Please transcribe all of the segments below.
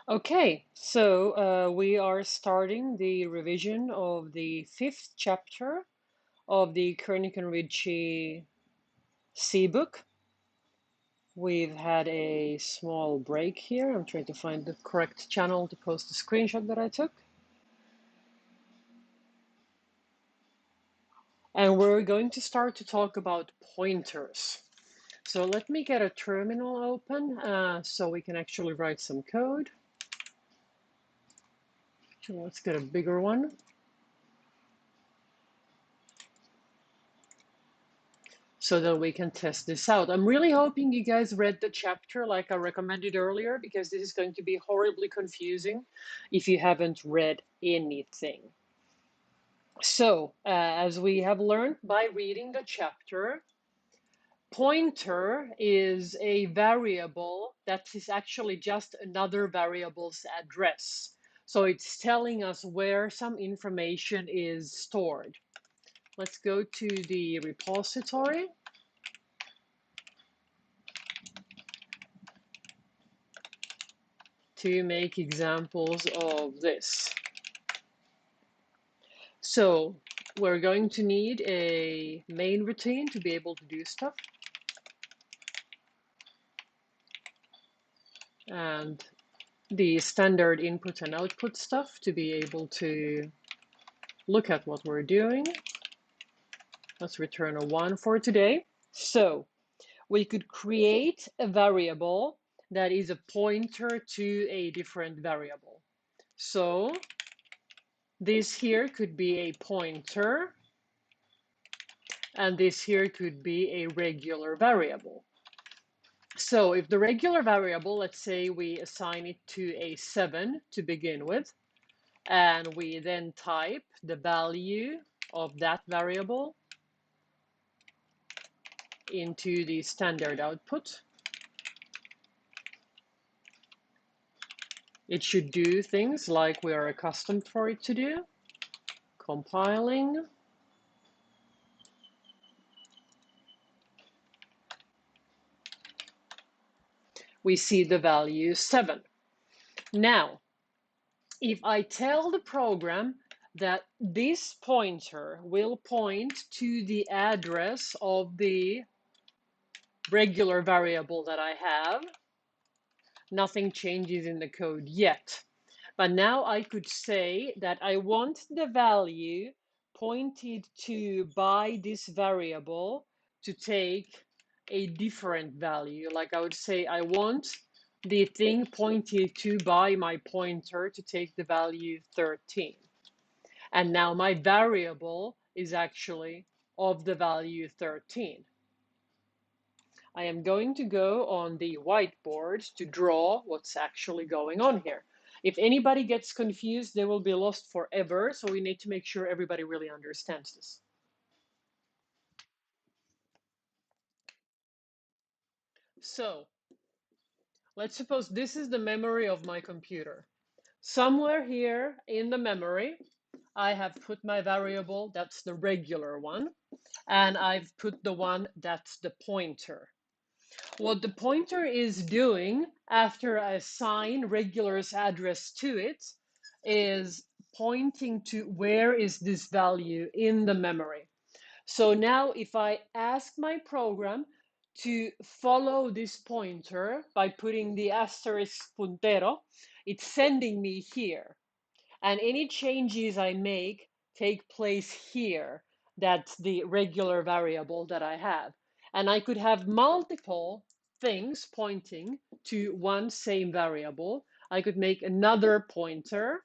Okay, so we are starting the revision of the fifth chapter of the Koenig and Ritchie C book. We've had a small break here. I'm trying to find the correct channel to post the screenshot that I took. And we're going to start to talk about pointers. So let me get a terminal open so we can actually write some code. So let's get a bigger one. So that we can test this out. I'm really hoping you guys read the chapter like I recommended earlier, because this is going to be horribly confusing if you haven't read anything. So, as we have learned by reading the chapter, pointer is a variable that is actually just another variable's address. So it's telling us where some information is stored. Let's go to the repository. To make examples of this. So we're going to need a main routine to be able to do stuff. And the standard input and output stuff to be able to look at what we're doing. Let's return a 1 for today. So we could create a variable that is a pointer to a different variable. So this here could be a pointer, and this here could be a regular variable. So if the regular variable, let's say we assign it to a 7 to begin with, and we then type the value of that variable into the standard output, it should do things like we are accustomed for it to do. Compiling. We see the value 7. Now, if I tell the program that this pointer will point to the address of the regular variable that I have, nothing changes in the code yet. But now I could say that I want the value pointed to by this variable to take a different value. Like I would say, I want the thing pointed to by my pointer to take the value 13. And now my variable is actually of the value 13. I am going to go on the whiteboard to draw what's actually going on here. If anybody gets confused, they will be lost forever, so we need to make sure everybody really understands this. So let's suppose this is the memory of my computer. Somewhere here in the memory, I have put my variable, that's the regular one, and I've put the one that's the pointer. What the pointer is doing after I assign regular's address to it is pointing to where is this value in the memory. So now if I ask my program to follow this pointer by putting the asterisk puntero, it's sending me here. And any changes I make take place here. That's the regular variable that I have. And I could have multiple things pointing to one same variable. I could make another pointer,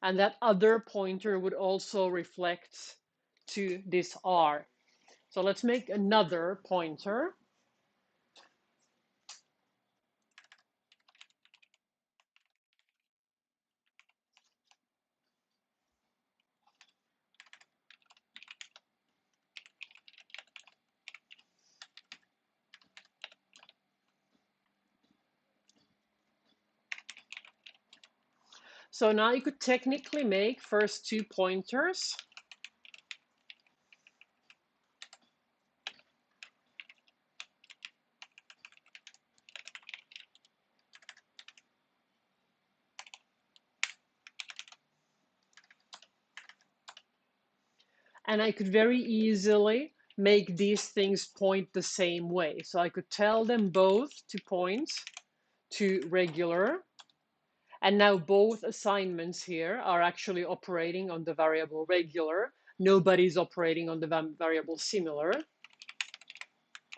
and that other pointer would also reflect to this R. So let's make another pointer. So now you could technically make first 2 pointers. And I could very easily make these things point the same way. So I could tell them both to point to regular. And now both assignments here are actually operating on the variable regular. Nobody's operating on the variable similar.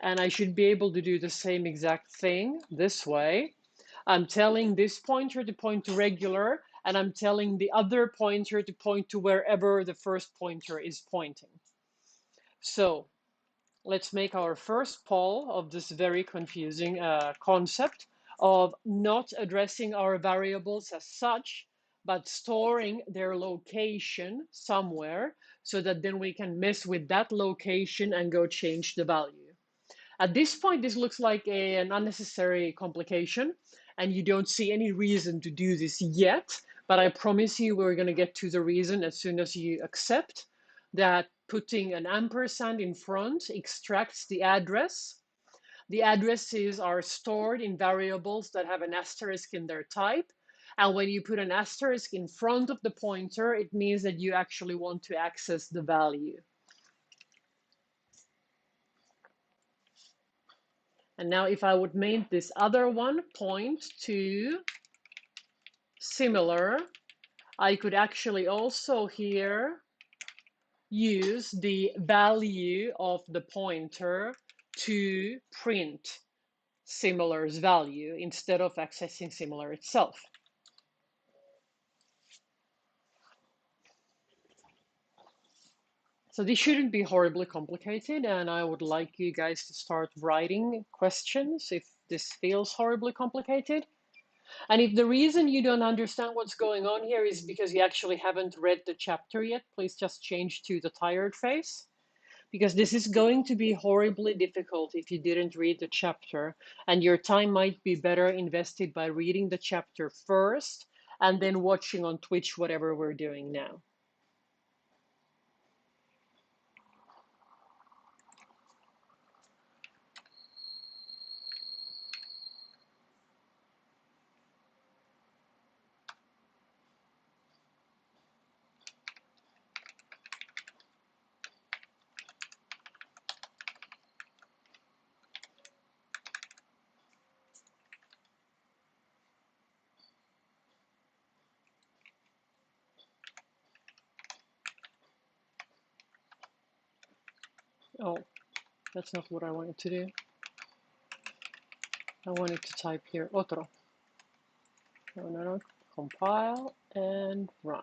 And I should be able to do the same exact thing this way. I'm telling this pointer to point to regular, and I'm telling the other pointer to point to wherever the first pointer is pointing. So let's make our first poll of this very confusing concept of not addressing our variables as such, but storing their location somewhere so that then we can mess with that location and go change the value. At this point, this looks like an unnecessary complication, and you don't see any reason to do this yet, but I promise you we're going to get to the reason as soon as you accept that putting an ampersand in front extracts the address. The addresses are stored in variables that have an asterisk in their type, and when you put an asterisk in front of the pointer, it means that you actually want to access the value. And now if I would make this other one point to similar, I could actually also here use the value of the pointer to print similar's value instead of accessing similar itself. So this shouldn't be horribly complicated, and I would like you guys to start writing questions if this feels horribly complicated. And if the reason you don't understand what's going on here is because you actually haven't read the chapter yet, please just change to the tired face, because this is going to be horribly difficult if you didn't read the chapter, and your time might be better invested by reading the chapter first and then watching on Twitch whatever we're doing now. Oh, that's not what I wanted to do. I wanted to type here otro. No. Compile and run.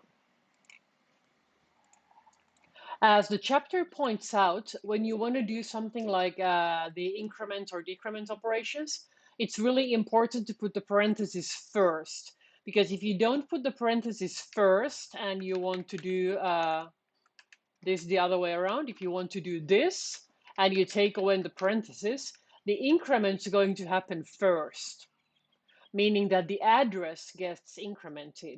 As the chapter points out, when you want to do something like the increment or decrement operations, it's really important to put the parentheses first. Because if you don't put the parentheses first and you want to do this the other way around, if you want to do this and you take away the parentheses, the increment is going to happen first, meaning that the address gets incremented.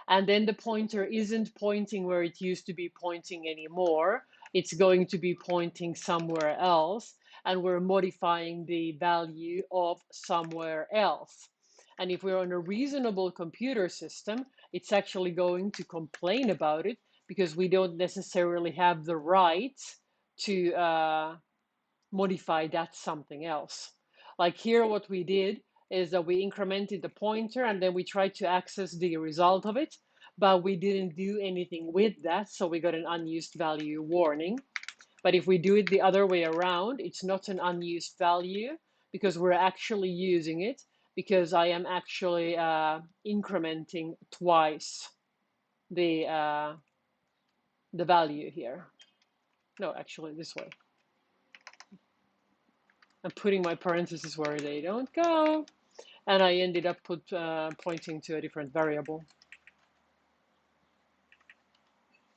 And then the pointer isn't pointing where it used to be pointing anymore. It's going to be pointing somewhere else, and we're modifying the value of somewhere else. And if we're on a reasonable computer system, it's actually going to complain about it because we don't necessarily have the right to modify that something else. Like here, what we did is that we incremented the pointer and then we tried to access the result of it, but we didn't do anything with that, so we got an unused value warning. But if we do it the other way around, it's not an unused value because we're actually using it, because I am actually incrementing twice the value here. No, actually this way. I'm putting my parentheses where they don't go. And I ended up pointing to a different variable.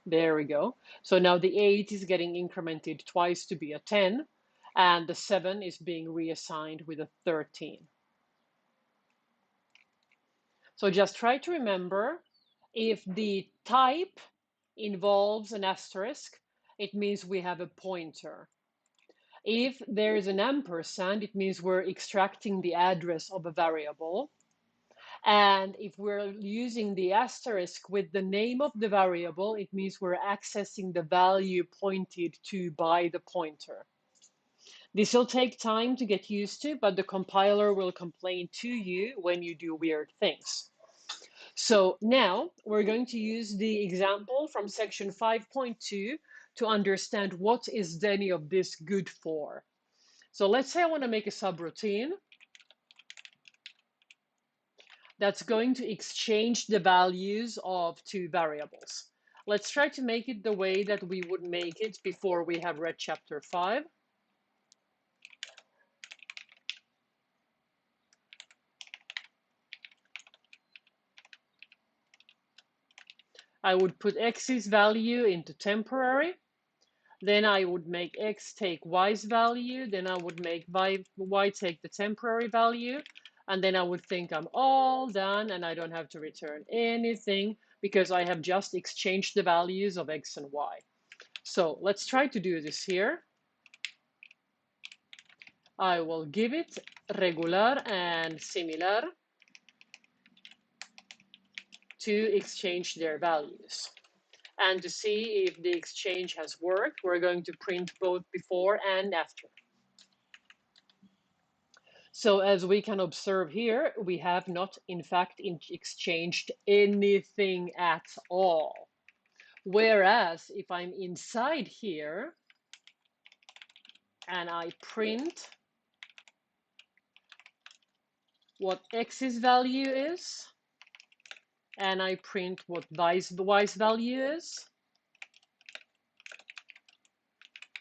There we go. So now the 8 is getting incremented twice to be a 10, and the 7 is being reassigned with a 13. So just try to remember, if the type involves an asterisk, it means we have a pointer. If there is an ampersand, it means we're extracting the address of a variable. And if we're using the asterisk with the name of the variable, it means we're accessing the value pointed to by the pointer. This will take time to get used to, but the compiler will complain to you when you do weird things. So now we're going to use the example from section 5.2 to understand what is any of this good for. So let's say I want to make a subroutine that's going to exchange the values of two variables. Let's try to make it the way that we would make it before we have read chapter 5. I would put x's value into temporary. Then I would make x take y's value. Then I would make y take the temporary value. And then I would think I'm all done and I don't have to return anything because I have just exchanged the values of x and y. So let's try to do this here. I will give it regular and similar to exchange their values. And to see if the exchange has worked, we're going to print both before and after. So as we can observe here, we have not, in fact, exchanged anything at all. Whereas if I'm inside here and I print what x's value is, and I print what y's value is,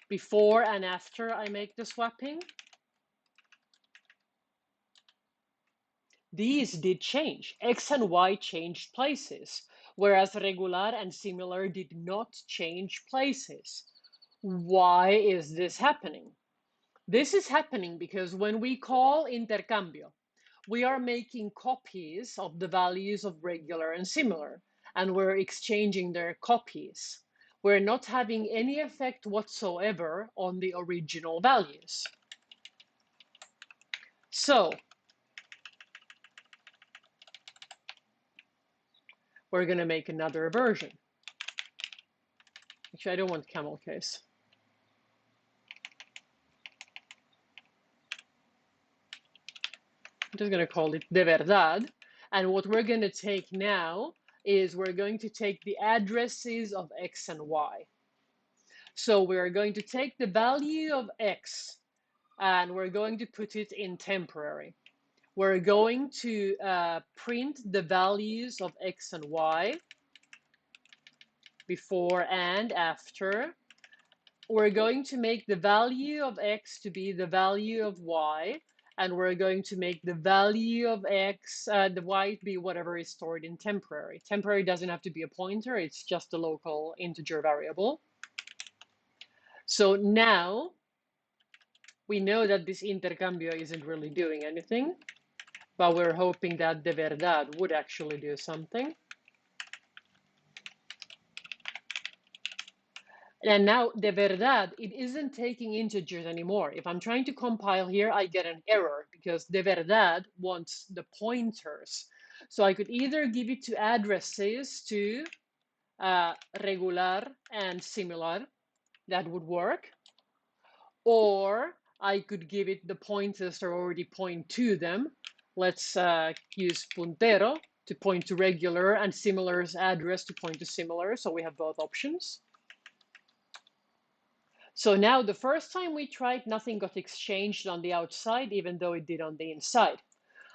before and after I make the swapping, these did change. X and Y changed places, whereas regular and similar did not change places. Why is this happening? This is happening because when we call intercambio, we are making copies of the values of regular and similar, and we're exchanging their copies. We're not having any effect whatsoever on the original values. So we're going to make another version. Actually, I don't want camel case. I'm just going to call it de verdad. And what we're going to take now is we're going to take the addresses of x and y. So we're going to take the value of x and we're going to put it in temporary. We're going to print the values of x and y before and after. We're going to make the value of x to be the value of y, and we're going to make the value of x, the y, be whatever is stored in temporary. Temporary doesn't have to be a pointer, it's just a local integer variable. So now we know that this intercambio isn't really doing anything, but we're hoping that de verdad would actually do something. And now, de verdad, it isn't taking integers anymore. If I'm trying to compile here, I get an error because de verdad wants the pointers. So I could either give it to addresses to regular and similar, that would work. Or I could give it the pointers that already point to them. Let's use puntero to point to regular and similar's address to point to similar. So we have both options. So now the first time we tried, nothing got exchanged on the outside, even though it did on the inside.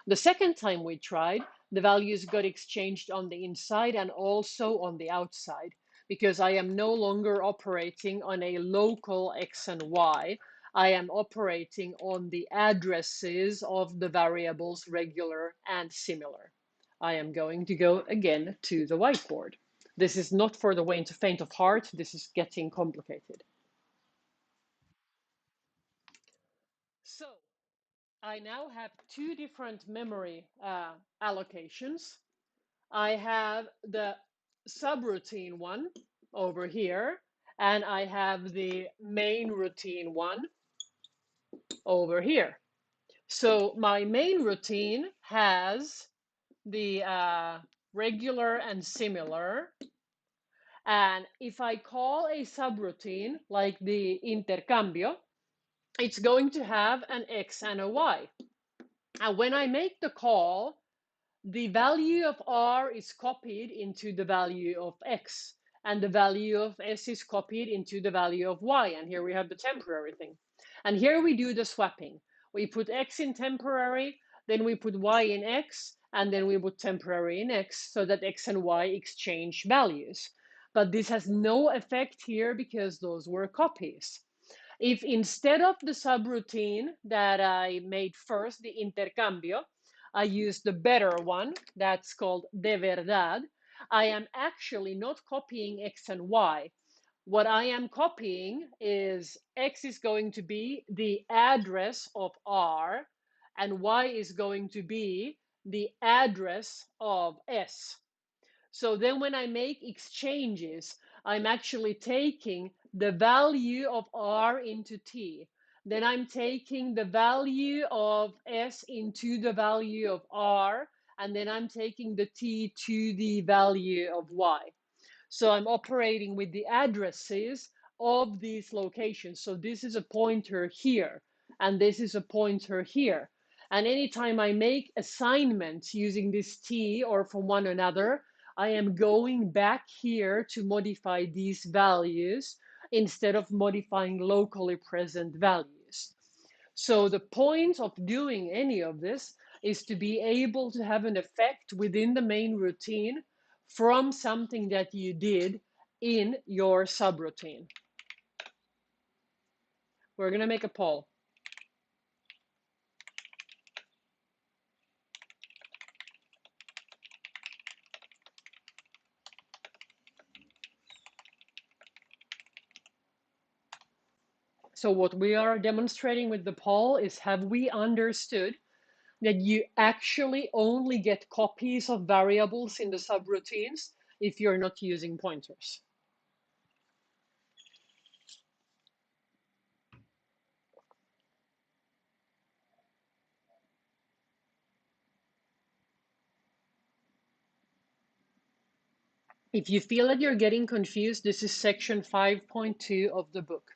The second time we tried, the values got exchanged on the inside and also on the outside, because I am no longer operating on a local x and y. I am operating on the addresses of the variables regular and similar. I am going to go again to the whiteboard. This is not for the faint of heart. This is getting complicated. So I now have two different memory allocations. I have the subroutine one over here, and I have the main routine one over here. So my main routine has the regular and similar. And if I call a subroutine like the intercambio, it's going to have an X and a Y. And when I make the call, the value of R is copied into the value of X, and the value of S is copied into the value of Y. And here we have the temporary thing. And here we do the swapping. We put X in temporary, then we put Y in X, and then we put temporary in X so that X and Y exchange values. But this has no effect here because those were copies. If instead of the subroutine that I made first, the intercambio, I use the better one, that's called de verdad, I am actually not copying X and Y. What I am copying is X is going to be the address of R, and Y is going to be the address of S. So then when I make exchanges, I'm actually taking the value of R into T. Then I'm taking the value of S into the value of R, and then I'm taking the T to the value of Y. So I'm operating with the addresses of these locations. So this is a pointer here, and this is a pointer here. And anytime I make assignments using this T or from one another, I am going back here to modify these values instead of modifying locally present values. So the point of doing any of this is to be able to have an effect within the main routine from something that you did in your subroutine. We're going to make a poll. So what we are demonstrating with the poll is, have we understood that you actually only get copies of variables in the subroutines if you're not using pointers? If you feel that you're getting confused, this is section 5.2 of the book.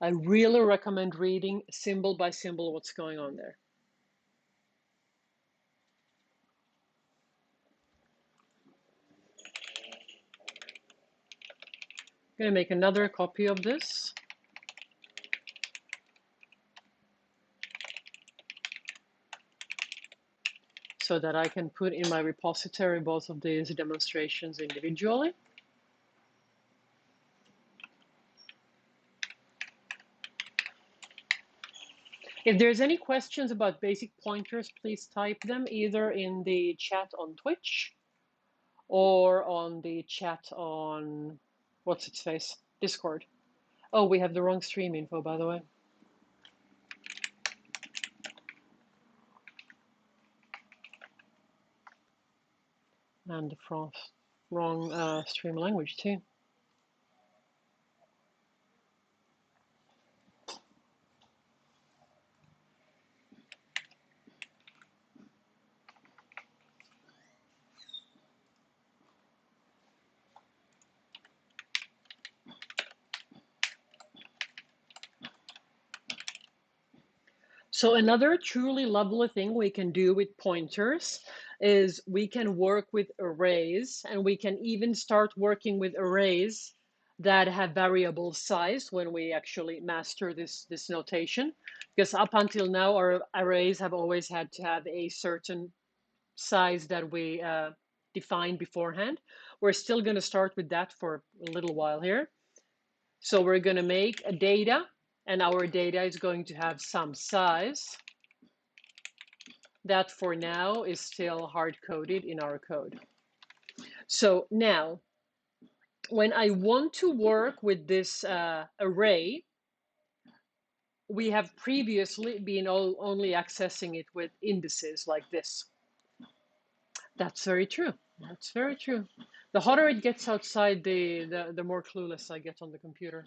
I really recommend reading symbol by symbol what's going on there. I'm going to make another copy of this. So that I can put in my repository both of these demonstrations individually. If there's any questions about basic pointers, please type them either in the chat on Twitch or on the chat on, what's its face, Discord. Oh, we have the wrong stream info, by the way. And the wrong stream language too. So another truly lovely thing we can do with pointers is we can work with arrays, and we can even start working with arrays that have variable size when we actually master this notation. Because up until now, our arrays have always had to have a certain size that we defined beforehand. We're still going to start with that for a little while here. So we're going to make a data, and our data is going to have some size that for now is still hard-coded in our code. So now, when I want to work with this array, we have previously been only accessing it with indices like this. That's very true. That's very true. The hotter it gets outside, the more clueless I get on the computer.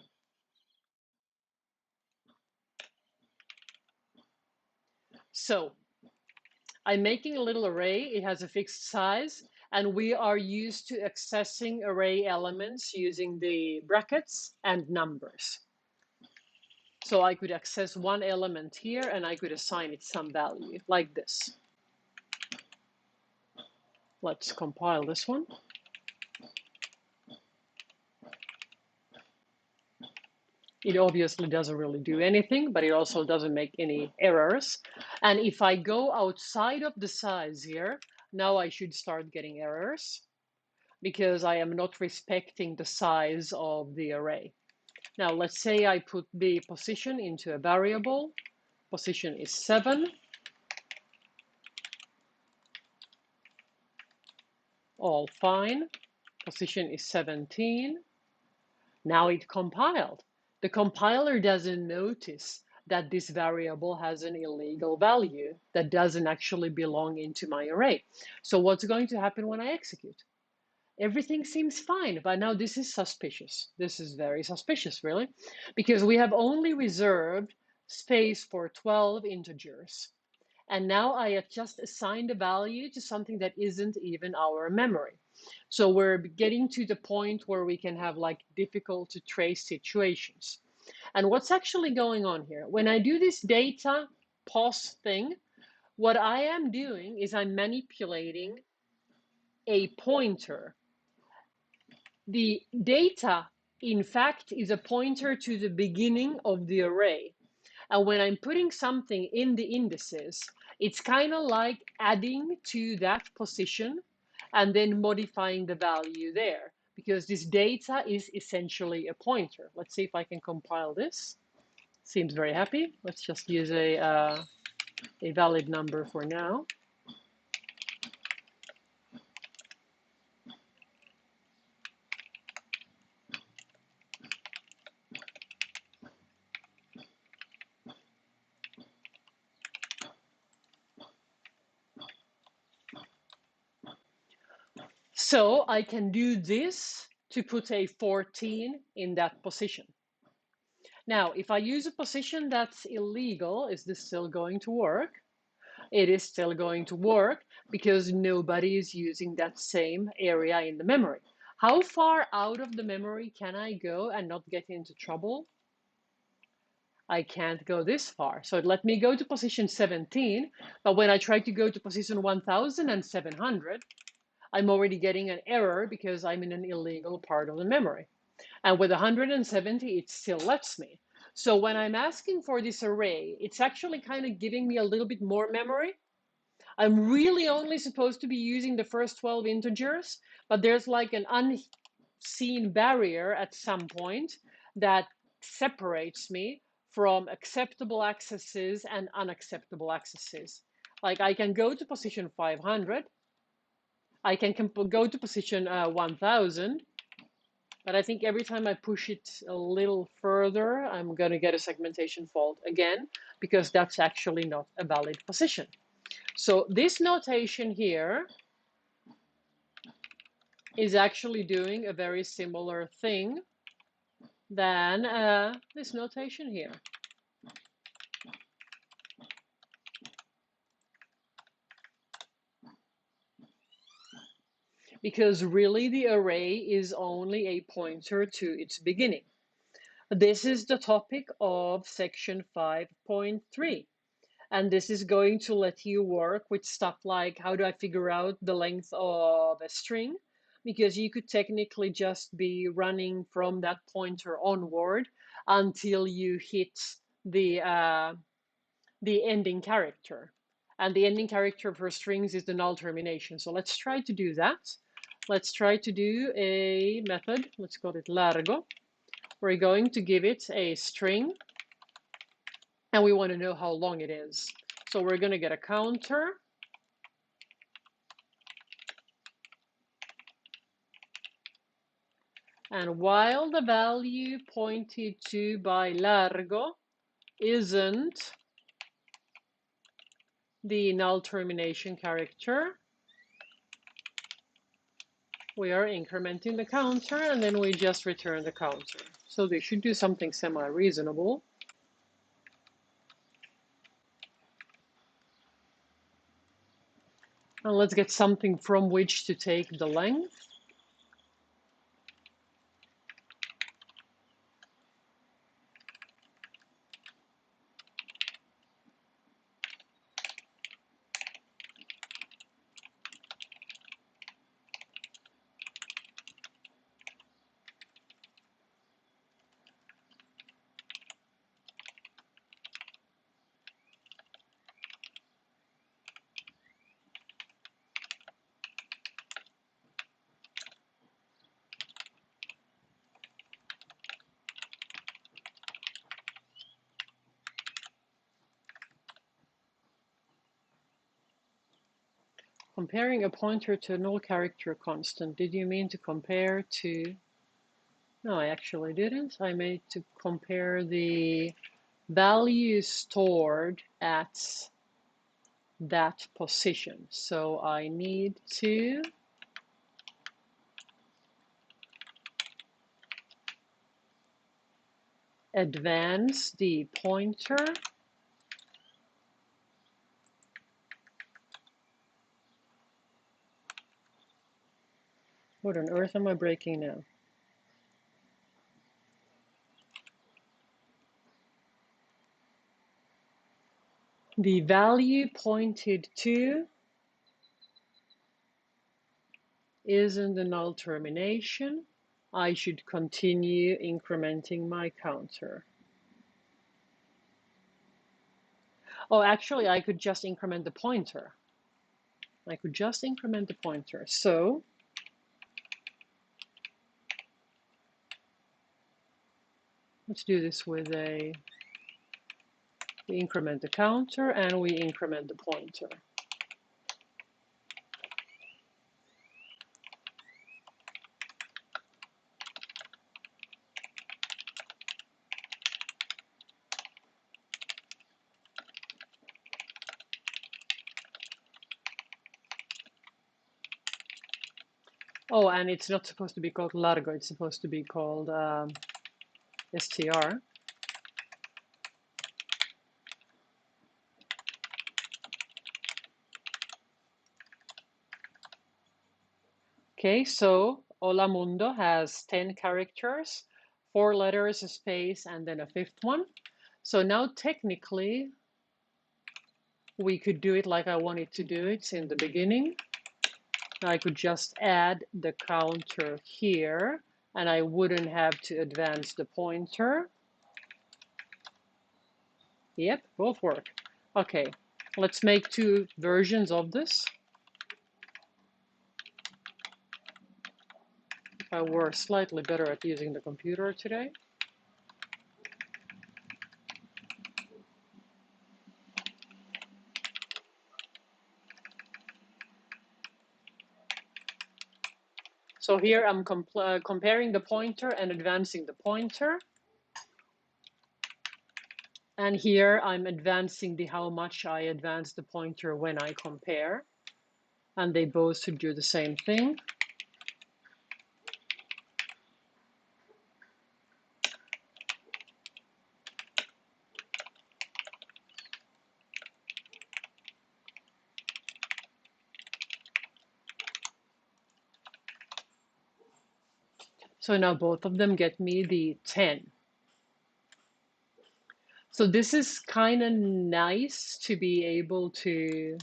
So I'm making a little array. It has a fixed size, and we are used to accessing array elements using the brackets and numbers. So I could access one element here, and I could assign it some value, like this. Let's compile this one. It obviously doesn't really do anything, but it also doesn't make any errors. And if I go outside of the size here, now I should start getting errors because I am not respecting the size of the array. Now let's say I put the position into a variable. Position is 7. All fine. Position is 17. Now it compiled. The compiler doesn't notice that this variable has an illegal value that doesn't actually belong into my array. So what's going to happen when I execute? Everything seems fine, but now this is suspicious. This is very suspicious, really, because we have only reserved space for 12 integers. And now I just assigned a value to something that isn't even our memory. So we're getting to the point where we can have like difficult to trace situations. And what's actually going on here? When I do this data pos thing, what I am doing is I'm manipulating a pointer. The data, in fact, is a pointer to the beginning of the array. And when I'm putting something in the indices, it's kind of like adding to that position and then modifying the value there, because this data is essentially a pointer. Let's see if I can compile this. Seems very happy. Let's just use a valid number for now. So I can do this to put a 14 in that position. Now, if I use a position that's illegal, is this still going to work? It is still going to work because nobody is using that same area in the memory. How far out of the memory can I go and not get into trouble? I can't go this far. So it let me go to position 17, but when I try to go to position 1700, I'm already getting an error because I'm in an illegal part of the memory. And with 170, it still lets me. So when I'm asking for this array, it's actually kind of giving me a little bit more memory. I'm really only supposed to be using the first 12 integers, but there's like an unseen barrier at some point that separates me from acceptable accesses and unacceptable accesses. Like I can go to position 500, I can go to position 1000, but I think every time I push it a little further, I'm going to get a segmentation fault again, because that's actually not a valid position. So this notation here is actually doing a very similar thing than this notation here. Because really the array is only a pointer to its beginning. This is the topic of section 5.3. And this is going to let you work with stuff like, how do I figure out the length of a string? Because you could technically just be running from that pointer onward until you hit the ending character. And the ending character for strings is the null termination. So let's try to do that. Let's try to do a method. Let's call it largo. We're going to give it a string, and we want to know how long it is. So we're going to get a counter. And while the value pointed to by largo isn't the null termination character, we are incrementing the counter, and then we just return the counter. So they should do something semi-reasonable. And let's get something from which to take the length. Comparing a pointer to a null character constant. Did you mean to compare to... No, I actually didn't. I meant to compare the value stored at that position. So I need to advance the pointer. What on earth am I breaking now? The value pointed to is in the null termination. I should continue incrementing my counter. Oh, actually, I could just increment the pointer. I could just increment the pointer. So let's do this with a, we increment the counter and we increment the pointer. Oh, and it's not supposed to be called largo, it's supposed to be called str. Okay, so Hola Mundo has 10 characters, 4 letters, a space, and then a fifth one. So now technically, we could do it like I wanted to do it in the beginning. I could just add the counter here, and I wouldn't have to advance the pointer. Yep, both work. Okay, let's make 2 versions of this. If I were slightly better at using the computer today. So here I'm comparing the pointer and advancing the pointer. And here I'm advancing the how much I advance the pointer when I compare. And they both should do the same thing. So now both of them get me the 10. So this is kind of nice to be able to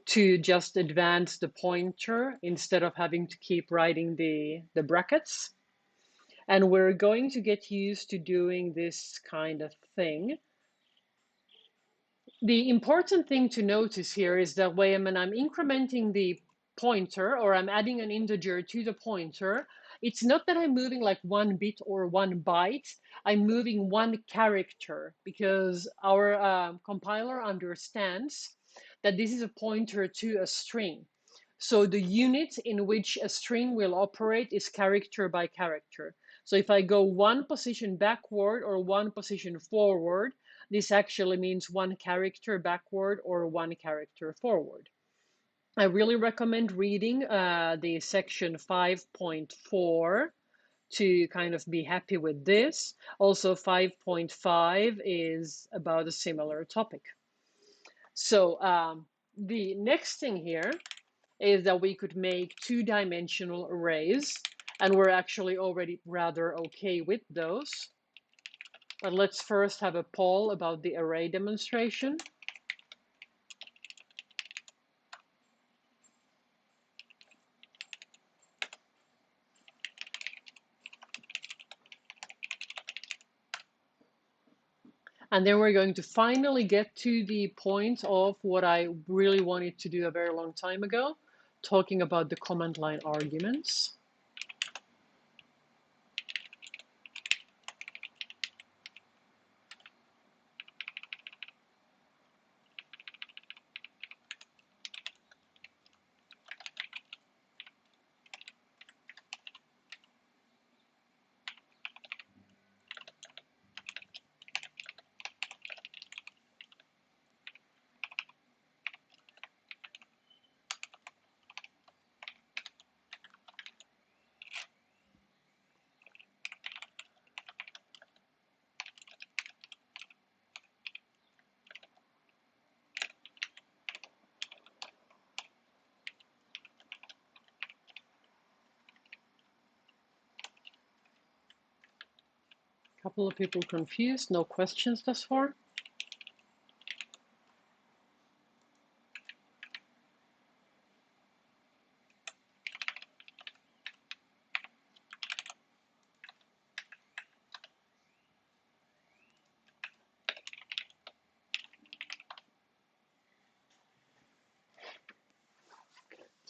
just advance the pointer instead of having to keep writing the brackets. And we're going to get used to doing this kind of thing. The important thing to notice here is that when I'm incrementing the pointer or I'm adding an integer to the pointer, it's not that I'm moving like 1 bit or 1 byte. I'm moving 1 character because our compiler understands that this is a pointer to a string. So the unit in which a string will operate is character by character. So if I go 1 position backward or 1 position forward, this actually means 1 character backward or 1 character forward. I really recommend reading the section 5.4 to kind of be happy with this. Also 5.5 is about a similar topic. So the next thing here is that we could make two-dimensional arrays, and we're actually already rather okay with those. But let's first have a poll about the array demonstration. And then we're going to finally get to the point of what I really wanted to do a very long time ago, talking about the command line arguments. A couple of people confused, no questions thus far.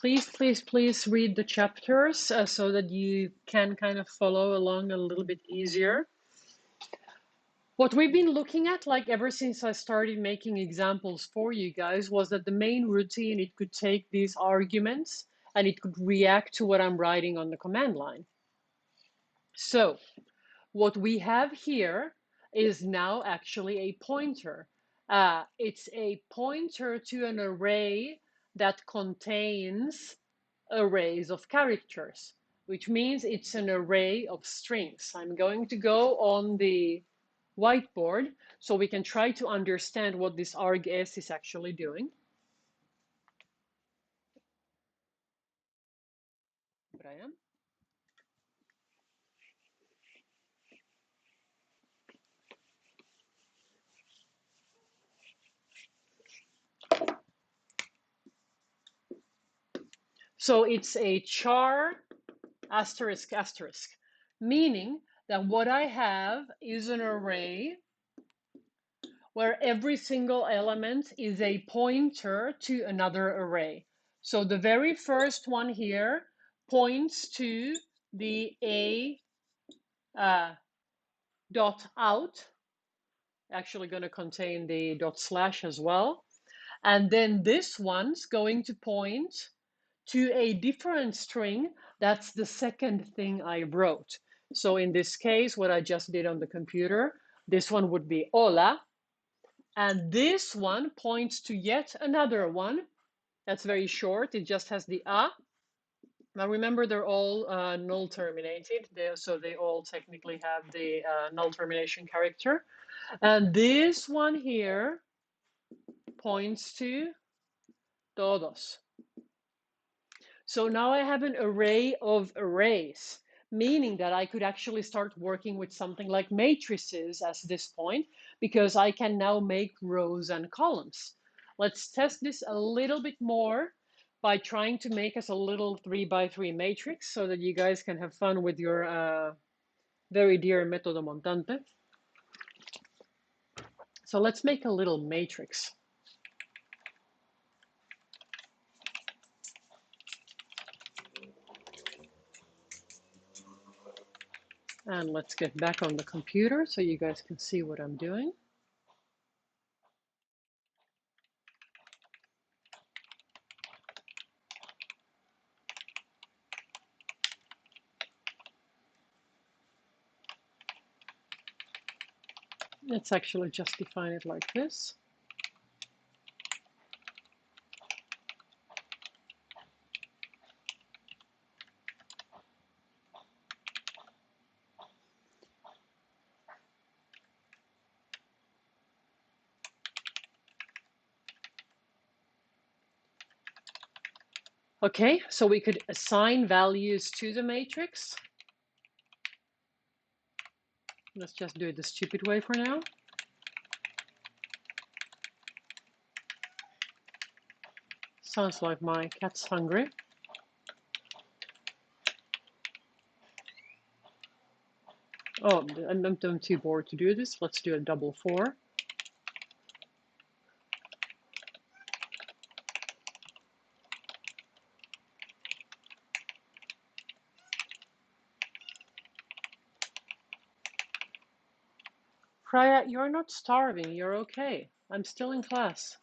Please read the chapters so that you can kind of follow along a little bit easier. What we've been looking at, like ever since I started making examples for you guys, was that the main routine, it could take these arguments and it could react to what I'm writing on the command line. So what we have here is now actually a pointer. It's a pointer to an array that contains arrays of characters, which means it's an array of strings. I'm going to go on the whiteboard so we can try to understand what this args is actually doing. Brian? So it's a char asterisk asterisk, meaning that what I have is an array where every single element is a pointer to another array. So the very first one here points to the a dot out, actually going to contain the dot slash as well. And then this one's going to point to a different string. That's the second thing I wrote. So in this case, what I just did on the computer, this one would be hola. And this one points to yet another one. That's very short. It just has the a. Now remember, they're all null terminated, so they all technically have the null termination character. And this one here points to todos. So now I have an array of arrays, meaning that I could actually start working with something like matrices at this point, because I can now make rows and columns. Let's test this a little bit more by trying to make us a little 3x3 matrix so that you guys can have fun with your very dear metodo montante. So let's make a little matrix. And let's get back on the computer so you guys can see what I'm doing. Let's actually just define it like this. Okay, so we could assign values to the matrix. Let's just do it the stupid way for now. Sounds like my cat's hungry. Oh, I'm too bored to do this. Let's do a double 4. Freya, you're not starving. You're okay. I'm still in class.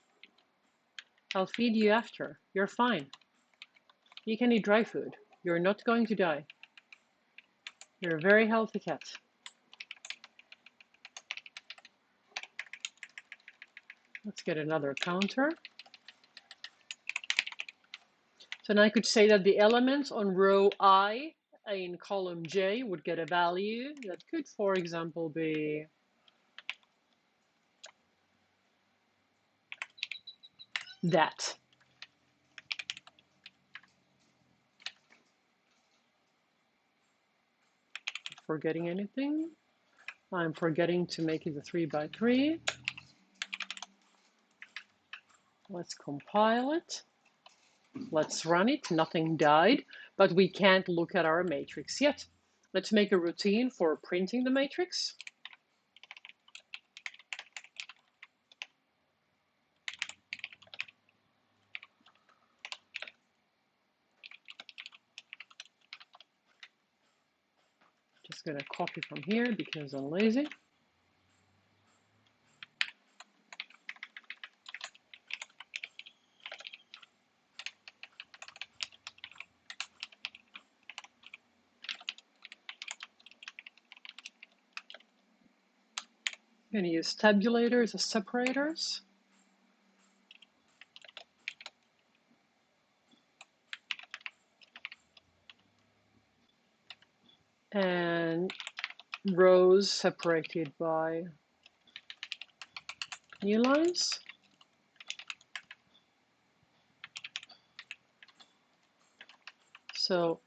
I'll feed you after. You're fine. You can eat dry food. You're not going to die. You're a very healthy cat. Let's get another counter. So now I could say that the elements on row I in column J would get a value that could, for example, be that. Forgetting anything? I'm forgetting to make it a 3 by 3. Let's compile it. Let's run it. Nothing died, but we can't look at our matrix yet. Let's make a routine for printing the matrix. Just gonna copy from here because I'm lazy. I'm gonna use tabulators as separators. And rows separated by new lines. So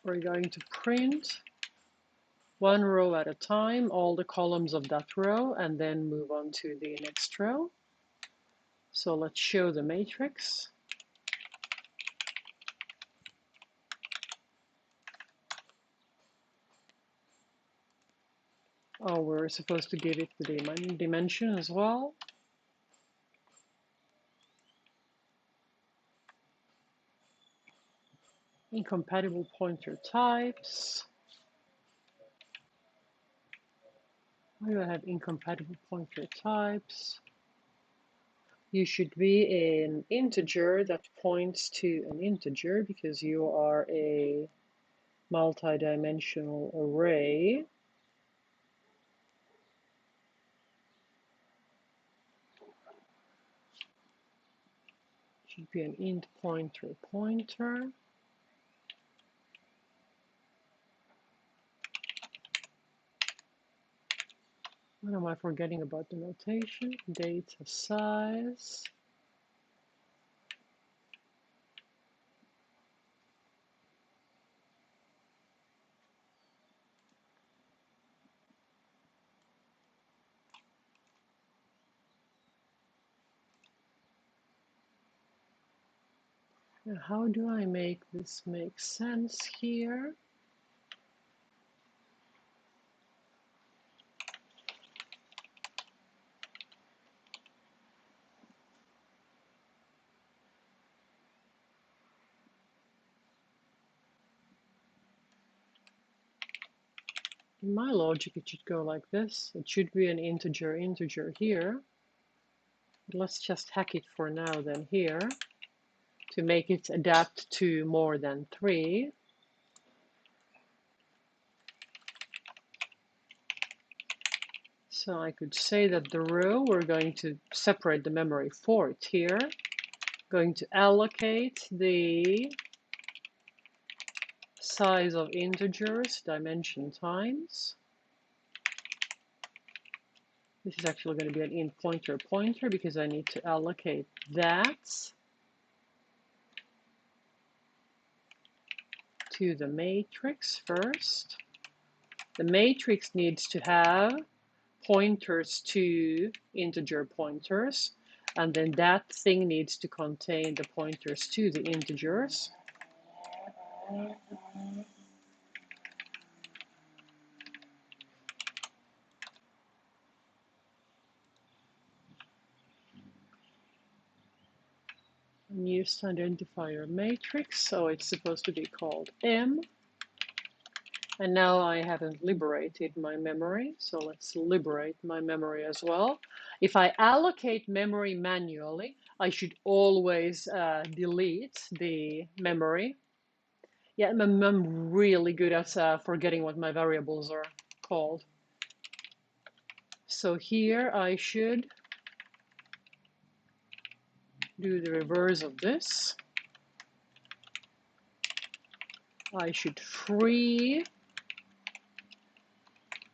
we're going to print one row at a time, all the columns of that row, and then move on to the next row. So let's show the matrix. Oh, we're supposed to give it the dimension as well. Incompatible pointer types. Why do I have incompatible pointer types? You should be an integer that points to an integer because you are a multi-dimensional array. Should be an int pointer pointer. What am I forgetting about the notation? Data size. Now, how do I make this make sense here? In my logic, it should go like this. It should be an integer here. But let's just hack it for now then here to make it adapt to more than 3. So I could say that the row, we're going to separate the memory for it here. Going to allocate the size of integers, dimension times. This is actually going to be an int pointer pointer because I need to allocate that. to the matrix first. The matrix needs to have pointers to integer pointers, and then that thing needs to contain the pointers to the integers. Used identifier matrix, so it's supposed to be called M. And now I haven't liberated my memory, so let's liberate my memory as well. If I allocate memory manually, I should always delete the memory. Yeah, I'm really good at forgetting what my variables are called. So here I should do the reverse of this. I should free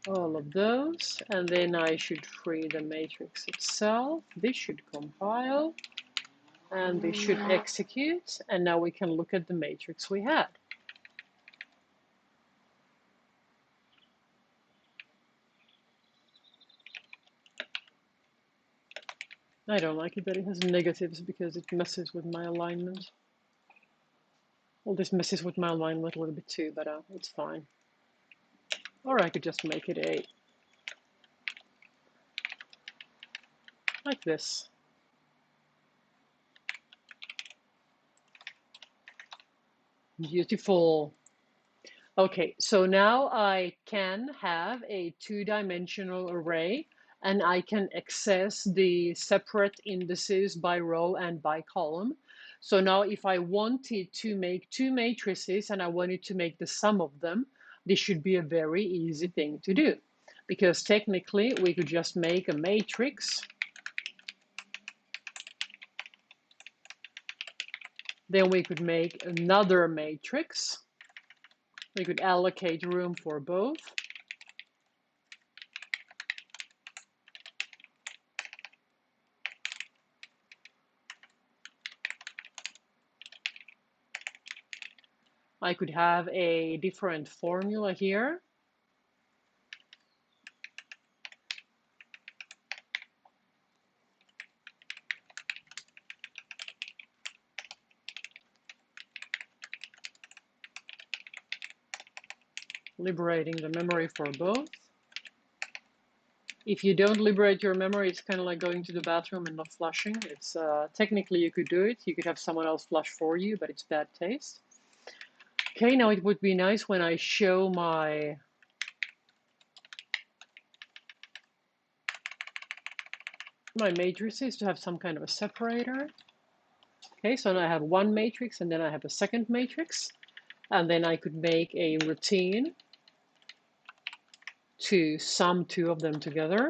all of those, and then I should free the matrix itself. This should compile, and this should execute, and now we can look at the matrix we had. I don't like it that it has negatives because it messes with my alignment. Well, this messes with my alignment a little bit too, but it's fine. Or I could just make it a like this. Beautiful. Okay, so now I can have a two-dimensional array, and I can access the separate indices by row and by column. So now if I wanted to make two matrices and I wanted to make the sum of them, this should be a very easy thing to do. Because technically we could just make a matrix. Then we could make another matrix. We could allocate room for both. I could have a different formula here. Liberating the memory for both. If you don't liberate your memory, it's kind of like going to the bathroom and not flushing. It's technically you could do it. You could have someone else flush for you, but it's bad taste. Okay, now it would be nice when I show my matrices to have some kind of a separator. Okay, so now I have one matrix and then I have a second matrix, and then I could make a routine to sum two of them together.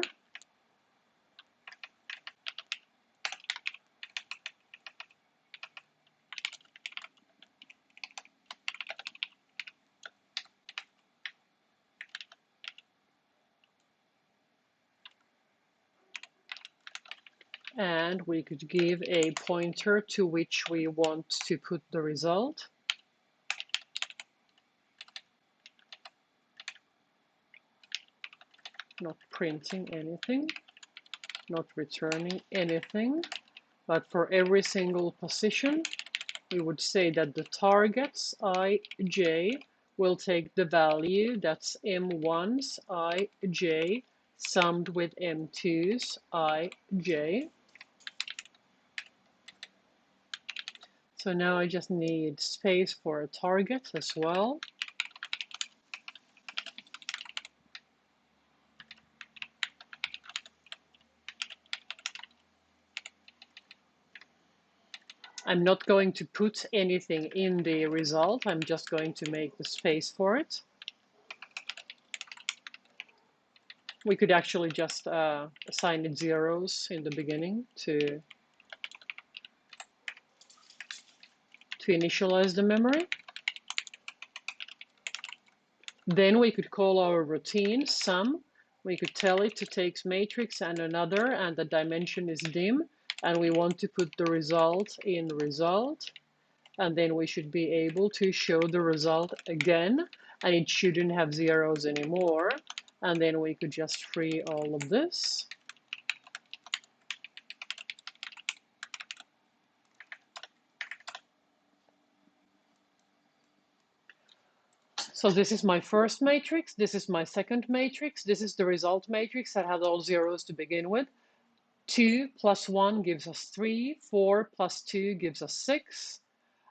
And we could give a pointer to which we want to put the result. Not printing anything, not returning anything, but for every single position, we would say that the targets ij will take the value that's m1's ij summed with m2's ij. So now I just need space for a target as well. I'm not going to put anything in the result. I'm just going to make the space for it. We could actually just assign it zeros in the beginning to initialize the memory. Then we could call our routine sum. We could tell it to take matrix and another, and the dimension is dim, and we want to put the result in result. And then we should be able to show the result again, and it shouldn't have zeros anymore. And then we could just free all of this. So this is my first matrix, this is my second matrix, this is the result matrix that had all zeros to begin with. 2 plus 1 gives us 3, 4 plus 2 gives us 6,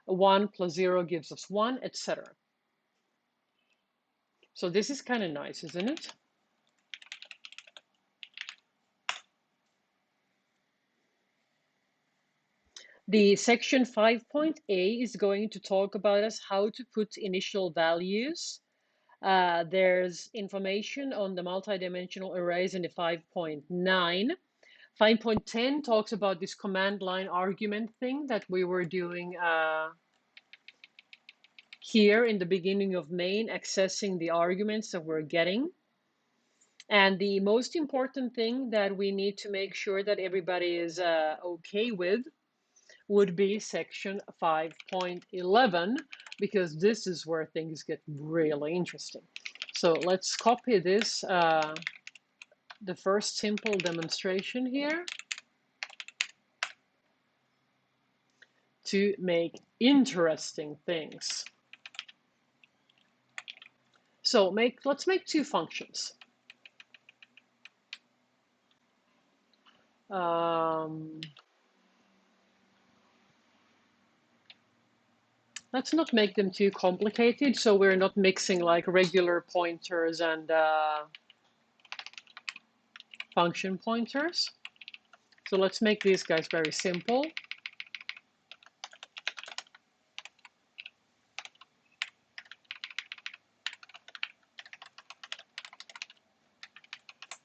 1 plus 0 gives us 1, etc. So this is kind of nice, isn't it? The section 5.a is going to talk about us how to put initial values. There's information on the multidimensional arrays in the 5.9. 5.10 talks about this command line argument thing that we were doing here in the beginning of main, accessing the arguments that we're getting. And the most important thing that we need to make sure that everybody is okay with would be section 5.11, because this is where things get really interesting. So let's copy this, the first simple demonstration here, to make interesting things. So let's make two functions. Let's not make them too complicated, so we're not mixing like regular pointers and function pointers. So let's make these guys very simple.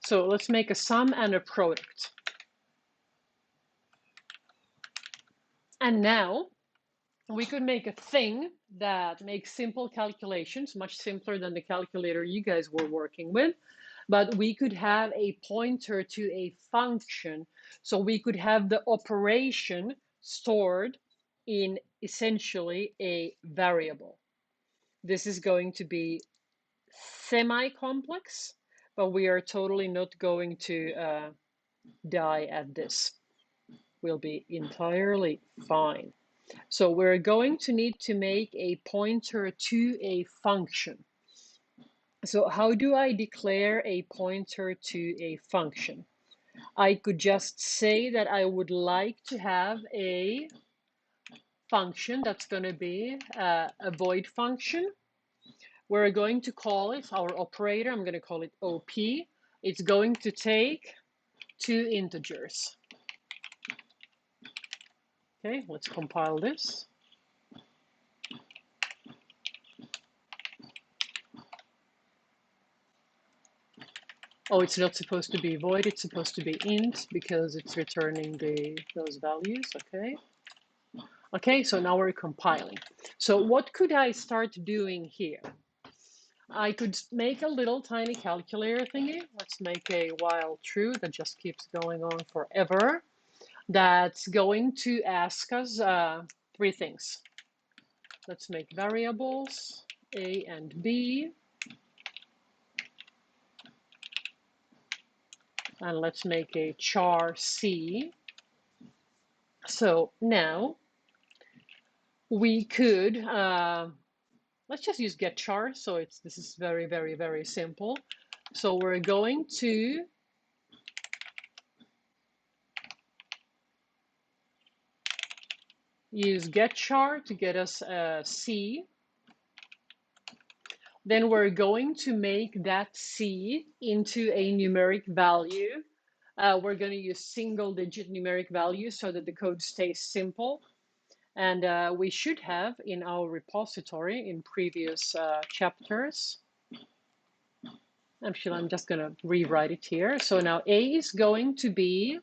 So let's make a sum and a product. And now we could make a thing that makes simple calculations, much simpler than the calculator you guys were working with. But we could have a pointer to a function. So we could have the operation stored in essentially a variable. This is going to be semi-complex, but we are totally not going to die at this. We'll be entirely fine. So we're going to need to make a pointer to a function. So how do I declare a pointer to a function? I could just say that I would like to have a function that's going to be a void function. We're going to call it our operator. I'm going to call it OP. It's going to take two integers. Okay, let's compile this. Oh, it's not supposed to be void, it's supposed to be int because it's returning those values, okay? Okay, so now we're compiling. So what could I start doing here? I could make a little tiny calculator thingy. Let's make a while true that just keeps going on forever. That's going to ask us three things. Let's make variables A and B. And let's make a char C. So now we could, let's just use get char. So this is very, very, very simple. So we're going to use get char to get us C. Then we're going to make that C into a numeric value. We're going to use single-digit numeric values so that the code stays simple. And we should have in our repository in previous chapters. Actually, I'm just going to rewrite it here. So now A is going to be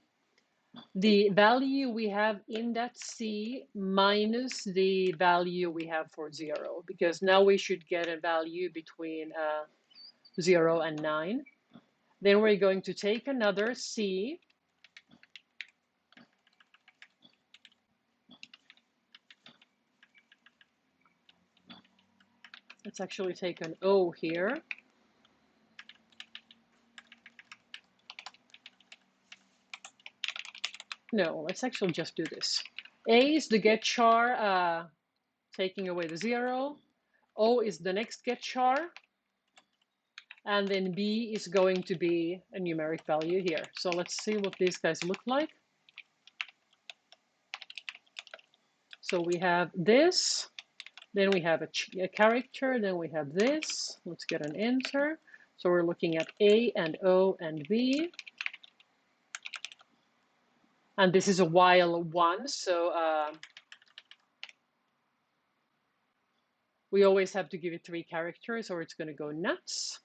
the value we have in that C minus the value we have for 0, because now we should get a value between 0 and 9. Then we're going to take another C Let's actually take an O here. No, let's actually just do this. A is the get char, taking away the 0. O is the next get char. And then B is going to be a numeric value here. So let's see what these guys look like. So we have this, then we have a character, then we have this. Let's get an enter. So we're looking at A and O and B. And this is a while 1, so we always have to give it 3 characters or it's going to go nuts.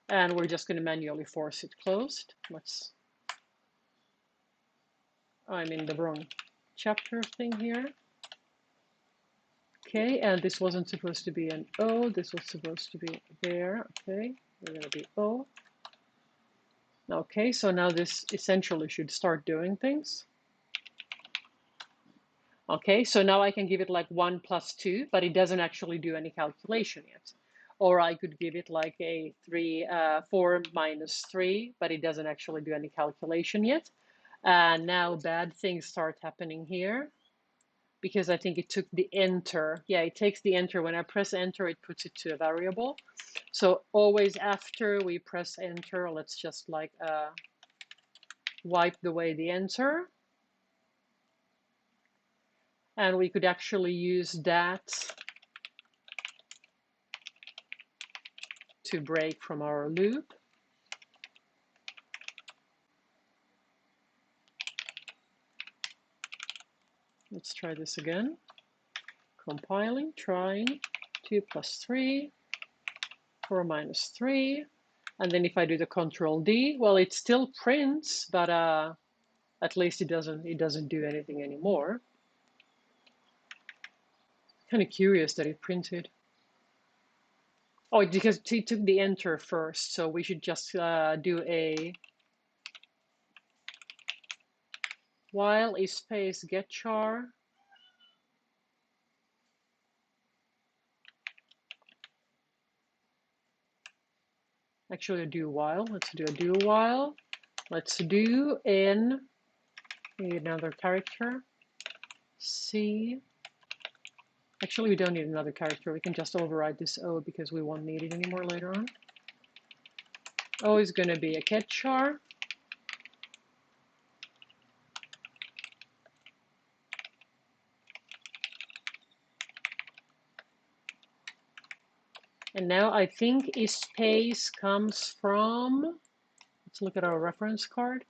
And we're just going to manually force it closed. I'm in the wrong chapter thing here. Okay, and this wasn't supposed to be an O, this was supposed to be there. Okay, we're going to be O. Okay, so now this essentially should start doing things. Okay, so now I can give it like 1 plus 2, but it doesn't actually do any calculation yet. Or I could give it like a 4 minus 3, but it doesn't actually do any calculation yet. And now bad things start happening here, because I think it took the enter. Yeah, it takes the enter. When I press enter, it puts it to a variable. So always after we press enter, let's just like wipe away the enter. And we could actually use that to break from our loop. Let's try this again. Compiling, trying, 2 plus 3, 4 minus 3. And then if I do the Control D, well, it still prints, but at least it doesn't do anything anymore. Kind of curious that it printed. Oh, because it took the enter first, so we should just do a while is space get char. Actually, a do while. Let's do a do while. Let's do in another character. C. Actually, we don't need another character. We can just override this O because we won't need it anymore later on. O is going to be a get char. And now I think is space comes from, let's look at our reference card.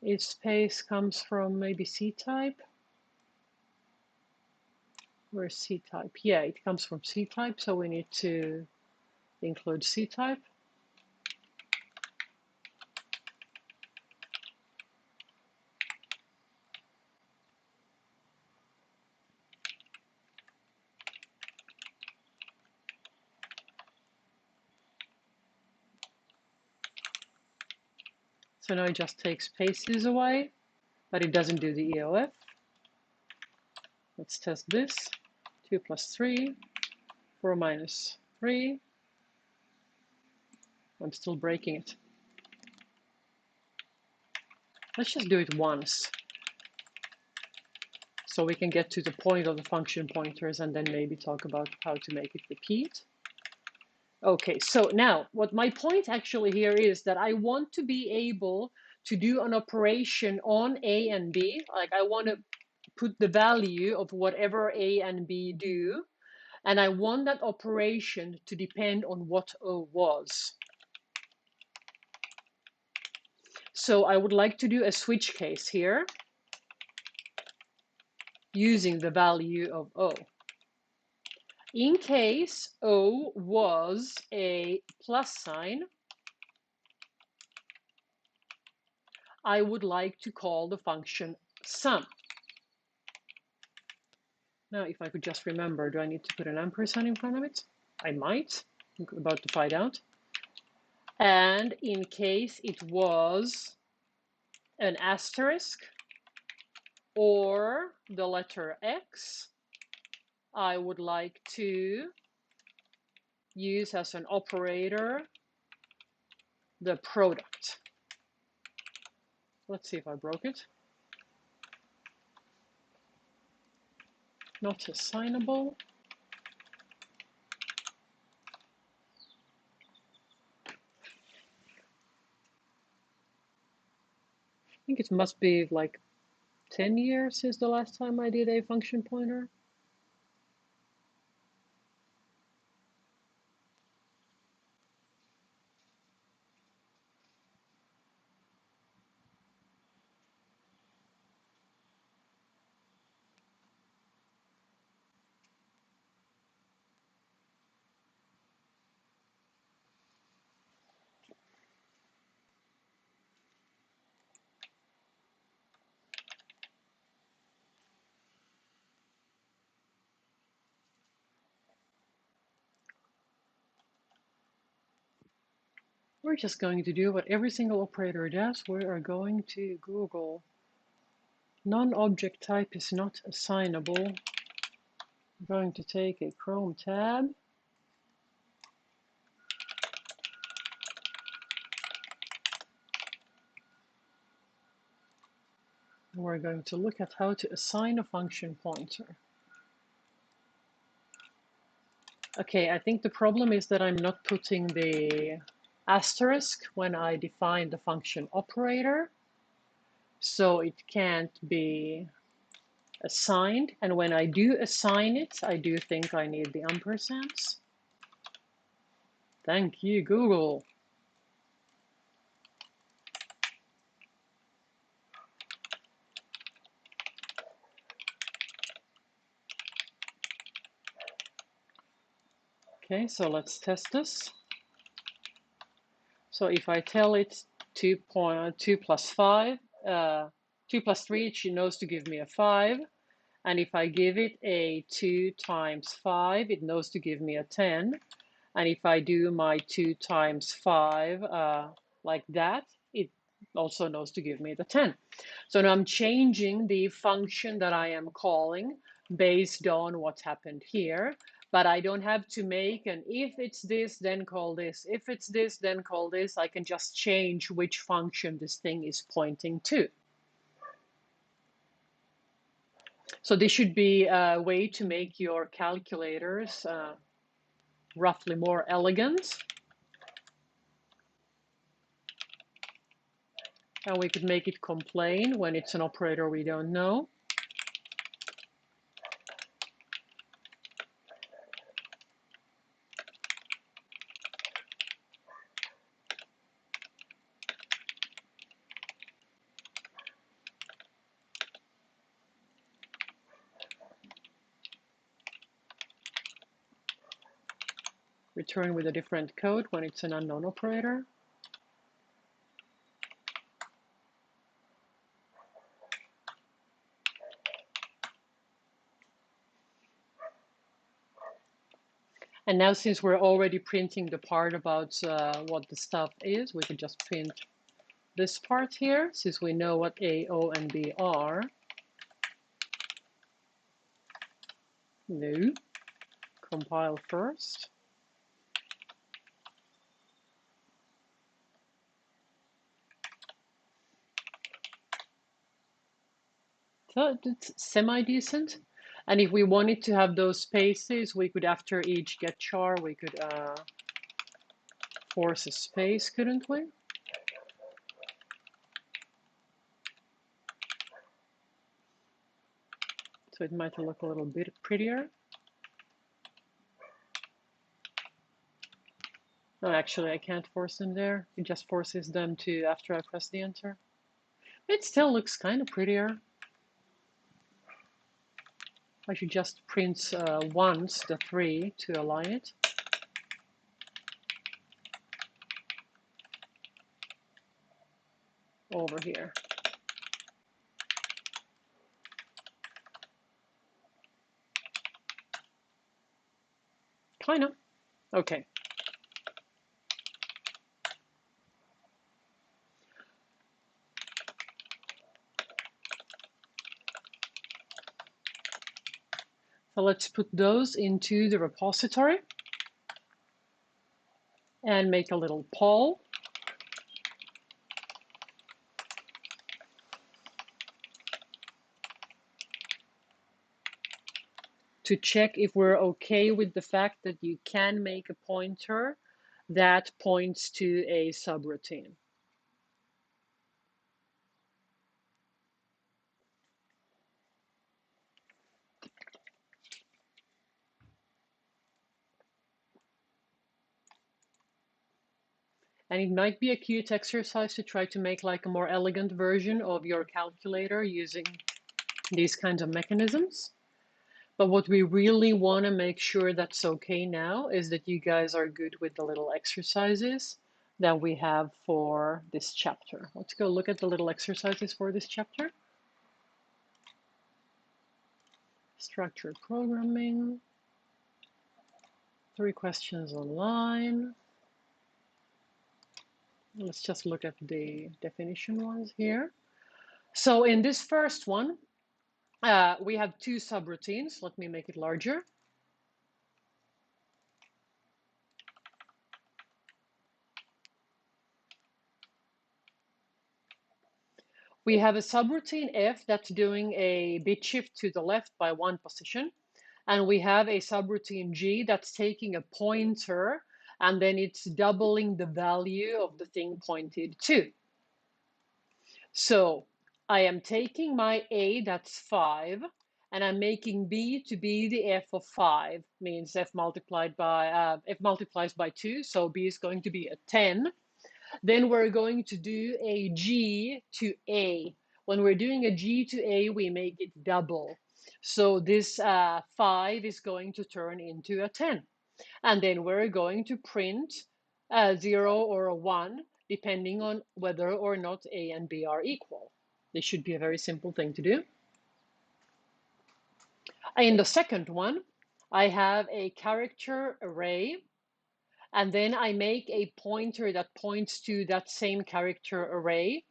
Is space comes from maybe C type. Where's C type? Yeah, it comes from C type, so we need to include C type. So now it just takes spaces away, but it doesn't do the EOF. Let's test this. 2 plus 3, 4 minus 3. I'm still breaking it. Let's just do it once, so we can get to the point of the function pointers and then maybe talk about how to make it repeat. Okay, so now what my point actually here is that I want to be able to do an operation on A and B. Like I want to put the value of whatever A and B do, and I want that operation to depend on what O was. So I would like to do a switch case here using the value of O. In case O was a plus sign, I would like to call the function sum. Now, if I could just remember, do I need to put an ampersand in front of it? I might. I'm about to find out. And in case it was an asterisk or the letter X, I would like to use as an operator the product. Let's see if I broke it. Not assignable. I think it must be like 10 years since the last time I did a function pointer. We're just going to do what every single operator does. We are going to Google non-object type is not assignable. I'm going to take a Chrome tab. We're going to look at how to assign a function pointer. Okay, I think the problem is that I'm not putting the asterisk when I define the function operator, so it can't be assigned. And when I do assign it, I do think I need the ampersands. Thank you, Google. Okay, so let's test this. So if I tell it 2 plus 5, 2 plus 3, it knows to give me a 5. And if I give it a 2 times 5, it knows to give me a 10. And if I do my 2 times 5 like that, it also knows to give me the 10. So now I'm changing the function that I am calling based on what's happened here. But I don't have to make an if it's this, then call this. If it's this, then call this. I can just change which function this thing is pointing to. So this should be a way to make your calculators roughly more elegant. And we could make it complain when it's an operator we don't know. Return with a different code when it's an unknown operator. And now since we're already printing the part about what the stuff is, we could just print this part here, since we know what A, O, and B are. No. Compile first. So it's semi-decent. And if we wanted to have those spaces, we could, after each get char, we could force a space, couldn't we? So it might look a little bit prettier. No, actually, I can't force them there. It just forces them to after I press the enter. It still looks kind of prettier. I should just print once the 3 to align it. Over here. Kind of. Okay. So So let's put those into the repository and make a little poll to check if we're okay with the fact that you can make a pointer that points to a subroutine. And it might be a cute exercise to try to make like a more elegant version of your calculator using these kinds of mechanisms. But what we really want to make sure that's okay now is that you guys are good with the little exercises that we have for this chapter. Let's go look at the little exercises for this chapter. Structured programming, 3 questions online. Let's just look at the definition ones here. So in this first one, we have 2 subroutines. Let me make it larger. We have a subroutine F that's doing a bit shift to the left by 1 position. And we have a subroutine G that's taking a pointer and then it's doubling the value of the thing pointed to. So I am taking my A, that's 5, and I'm making B to be the F of 5, means F multiplies by 2, so B is going to be a 10. Then we're going to do a G to A. When we're doing a G to A, we make it double. So this 5 is going to turn into a 10. And then we're going to print a 0 or a 1, depending on whether or not A and B are equal. This should be a very simple thing to do. In the second one, I have a character array, and then I make a pointer that points to that same character array.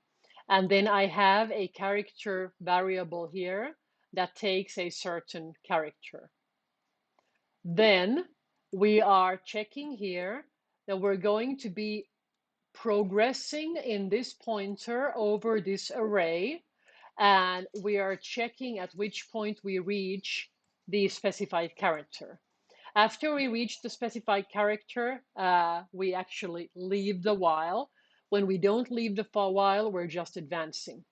And then I have a character variable here that takes a certain character. Then we are checking here that we're going to be progressing in this pointer over this array, and we are checking at which point we reach the specified character. After we reach the specified character, we actually leave the while. When we don't leave the while, we're just advancing.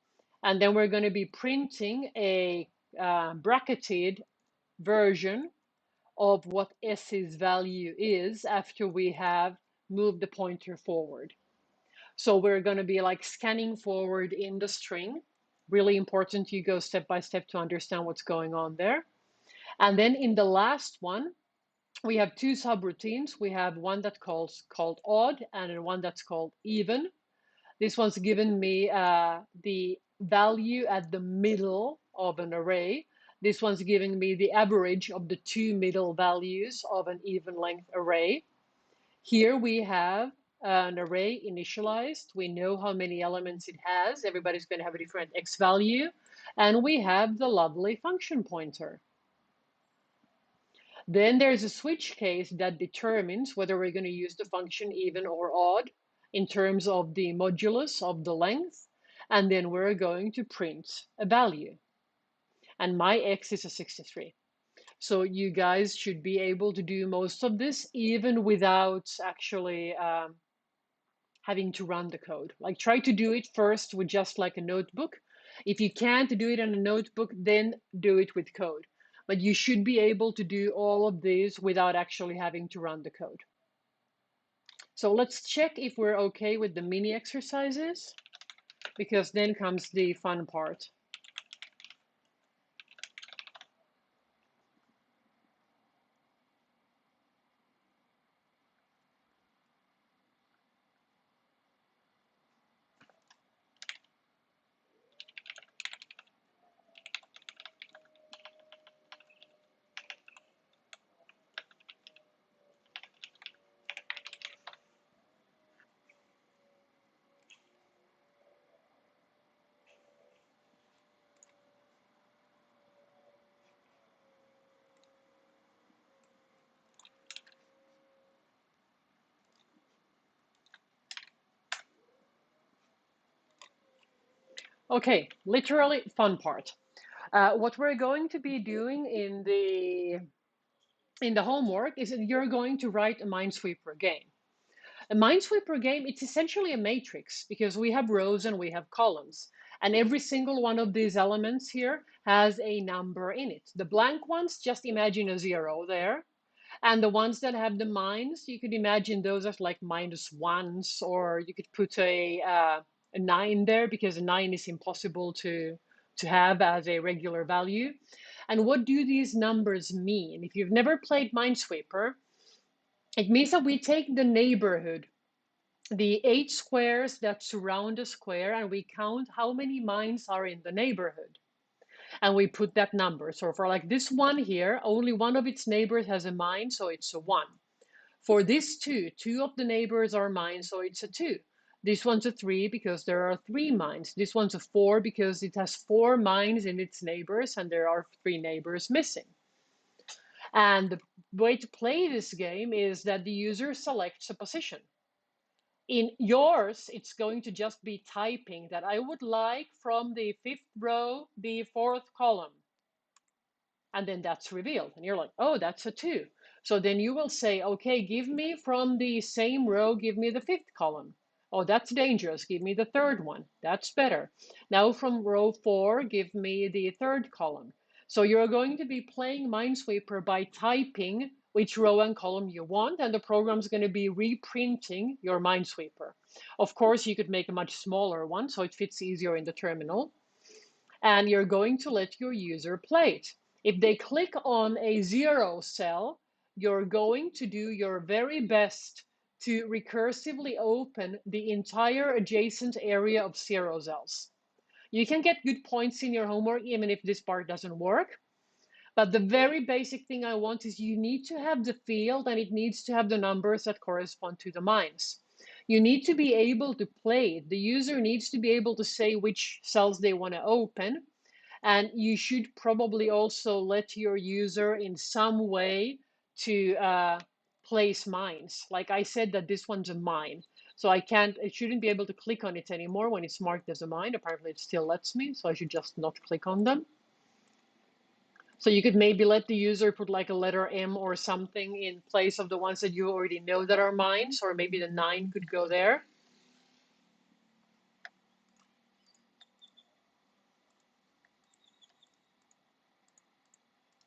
And then we're going to be printing a bracketed version of what S's value is after we have moved the pointer forward. So we're going to be like scanning forward in the string. Really important you go step by step to understand what's going on there. And then in the last one, we have 2 subroutines. We have one that's called odd and one that's called even. This one's given me the value at the middle of an array. This one's giving me the average of the 2 middle values of an even length array. Here we have an array initialized. We know how many elements it has. Everybody's going to have a different x value. And we have the lovely function pointer. Then there's a switch case that determines whether we're going to use the function even or odd in terms of the modulus of the length. And then we're going to print a value. And my x is a 63. So you guys should be able to do most of this even without actually having to run the code. Like try to do it first with just like a notebook. If you can't do it on a notebook, then do it with code. But you should be able to do all of this without actually having to run the code. So let's check if we're okay with the mini exercises, because then comes the fun part. Okay, literally fun part. What we're going to be doing in the homework is that you're going to write a Minesweeper game. A Minesweeper game, it's essentially a matrix because we have rows and we have columns. And every single one of these elements here has a number in it. The blank ones, just imagine a zero there. And the ones that have the mines, you could imagine those as like minus ones, or you could put a nine there because a nine is impossible to have as a regular value. And what do these numbers mean? If you've never played Minesweeper, it means that we take the neighborhood, the 8 squares that surround a square, and we count how many mines are in the neighborhood. And we put that number. So for like this one here, only one of its neighbors has a mine, so it's a 1. For this two of the neighbors are mine, so it's a 2. This one's a 3 because there are 3 mines. This one's a 4 because it has 4 mines in its neighbors and there are 3 neighbors missing. And the way to play this game is that the user selects a position. In yours, it's going to just be typing that I would like from the 5th row, the 4th column. And then that's revealed. And you're like, oh, that's a 2. So then you will say, okay, give me from the same row, give me the 5th column. Oh, that's dangerous. Give me the 3rd one. That's better. Now from row 4, give me the 3rd column. So you're going to be playing Minesweeper by typing which row and column you want, and the program's going to be reprinting your Minesweeper. Of course, you could make a much smaller one so it fits easier in the terminal. And you're going to let your user play it. If they click on a 0 cell, you're going to do your very best to recursively open the entire adjacent area of 0 cells. You can get good points in your homework even if this part doesn't work. But the very basic thing I want is you need to have the field and it needs to have the numbers that correspond to the mines. You need to be able to play it. The user needs to be able to say which cells they want to open. And you should probably also let your user in some way to place mines. Like I said that this one's a mine. So it shouldn't be able to click on it anymore when it's marked as a mine. Apparently it still lets me, so I should just not click on them. So you could maybe let the user put like a letter M or something in place of the ones that you already know that are mines, or maybe the 9 could go there.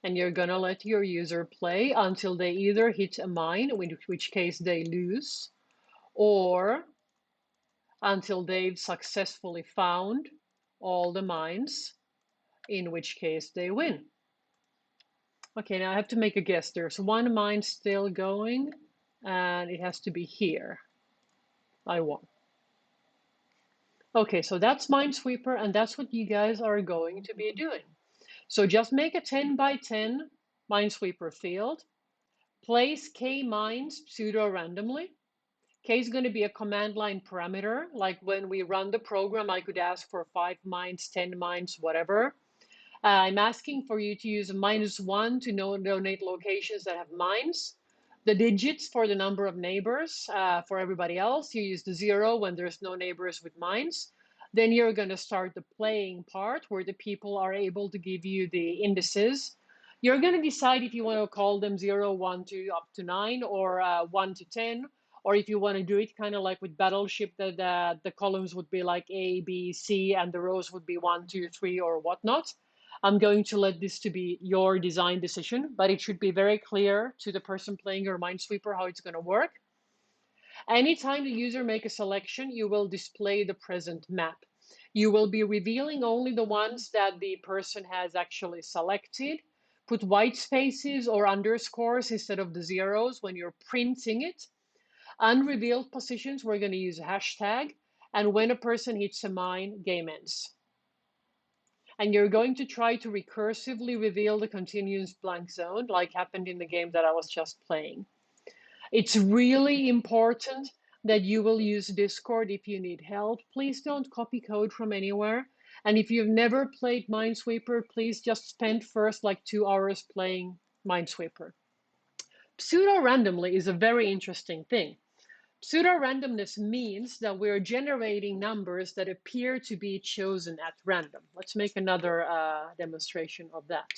And you're gonna let your user play until they either hit a mine, in which case they lose, or until they've successfully found all the mines, in which case they win. Okay, now I have to make a guess. There's one mine still going, and it has to be here. I won. Okay, so that's Minesweeper, and that's what you guys are going to be doing. So just make a 10 by 10 Minesweeper field, place k mines pseudo-randomly. K is going to be a command line parameter. Like when we run the program, I could ask for 5 mines, 10 mines, whatever. I'm asking for you to use a -1 to donate locations that have mines. The digits for the number of neighbors. For everybody else, you use the 0 when there's no neighbors with mines. Then you're going to start the playing part where the people are able to give you the indices. You're going to decide if you want to call them 0, 1, 2, up to 9, or 1 to 10, or if you want to do it kind of like with Battleship, that the columns would be like A, B, C, and the rows would be 1, 2, 3, or whatnot. I'm going to let this to be your design decision, but it should be very clear to the person playing your Minesweeper how it's going to work. Anytime the user make a selection, you will display the present map. You will be revealing only the ones that the person has actually selected. Put white spaces or underscores instead of the zeros when you're printing it. Unrevealed positions, we're going to use a hashtag. And when a person hits a mine, game ends. And you're going to try to recursively reveal the continuous blank zone like happened in the game that I was just playing. It's really important that you will use Discord if you need help. Please don't copy code from anywhere. And if you've never played Minesweeper, please just spend first like 2 hours playing Minesweeper. Pseudo-randomly is a very interesting thing Pseudo-randomness means that we're generating numbers that appear to be chosen at random. Let's make another demonstration of that.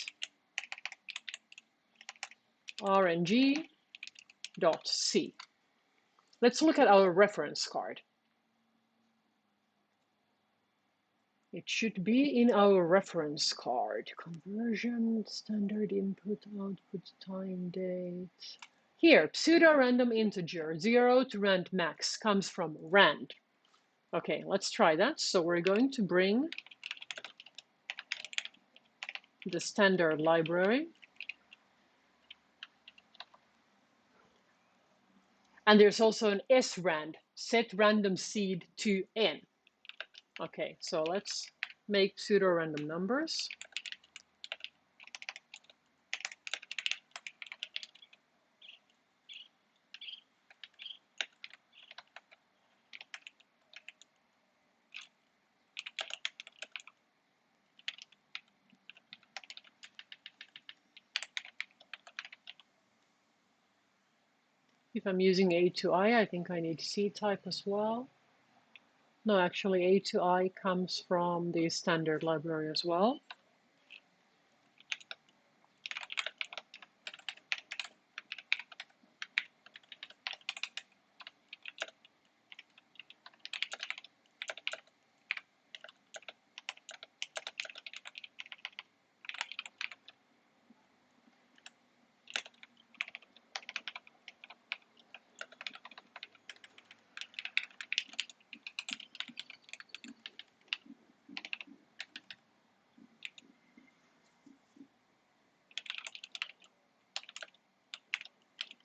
RNG.C. Let's look at our reference card. It should be in our reference card. Conversion, standard input, output, time, date. Here, pseudo-random integer, 0 to rand max, comes from rand. Okay, let's try that. So we're going to bring the standard library. And there's also an srand, set random seed to n. Okay, so let's make pseudo-random numbers. If I'm using A to I think I need seed type as well. No, actually A to I comes from the standard library as well.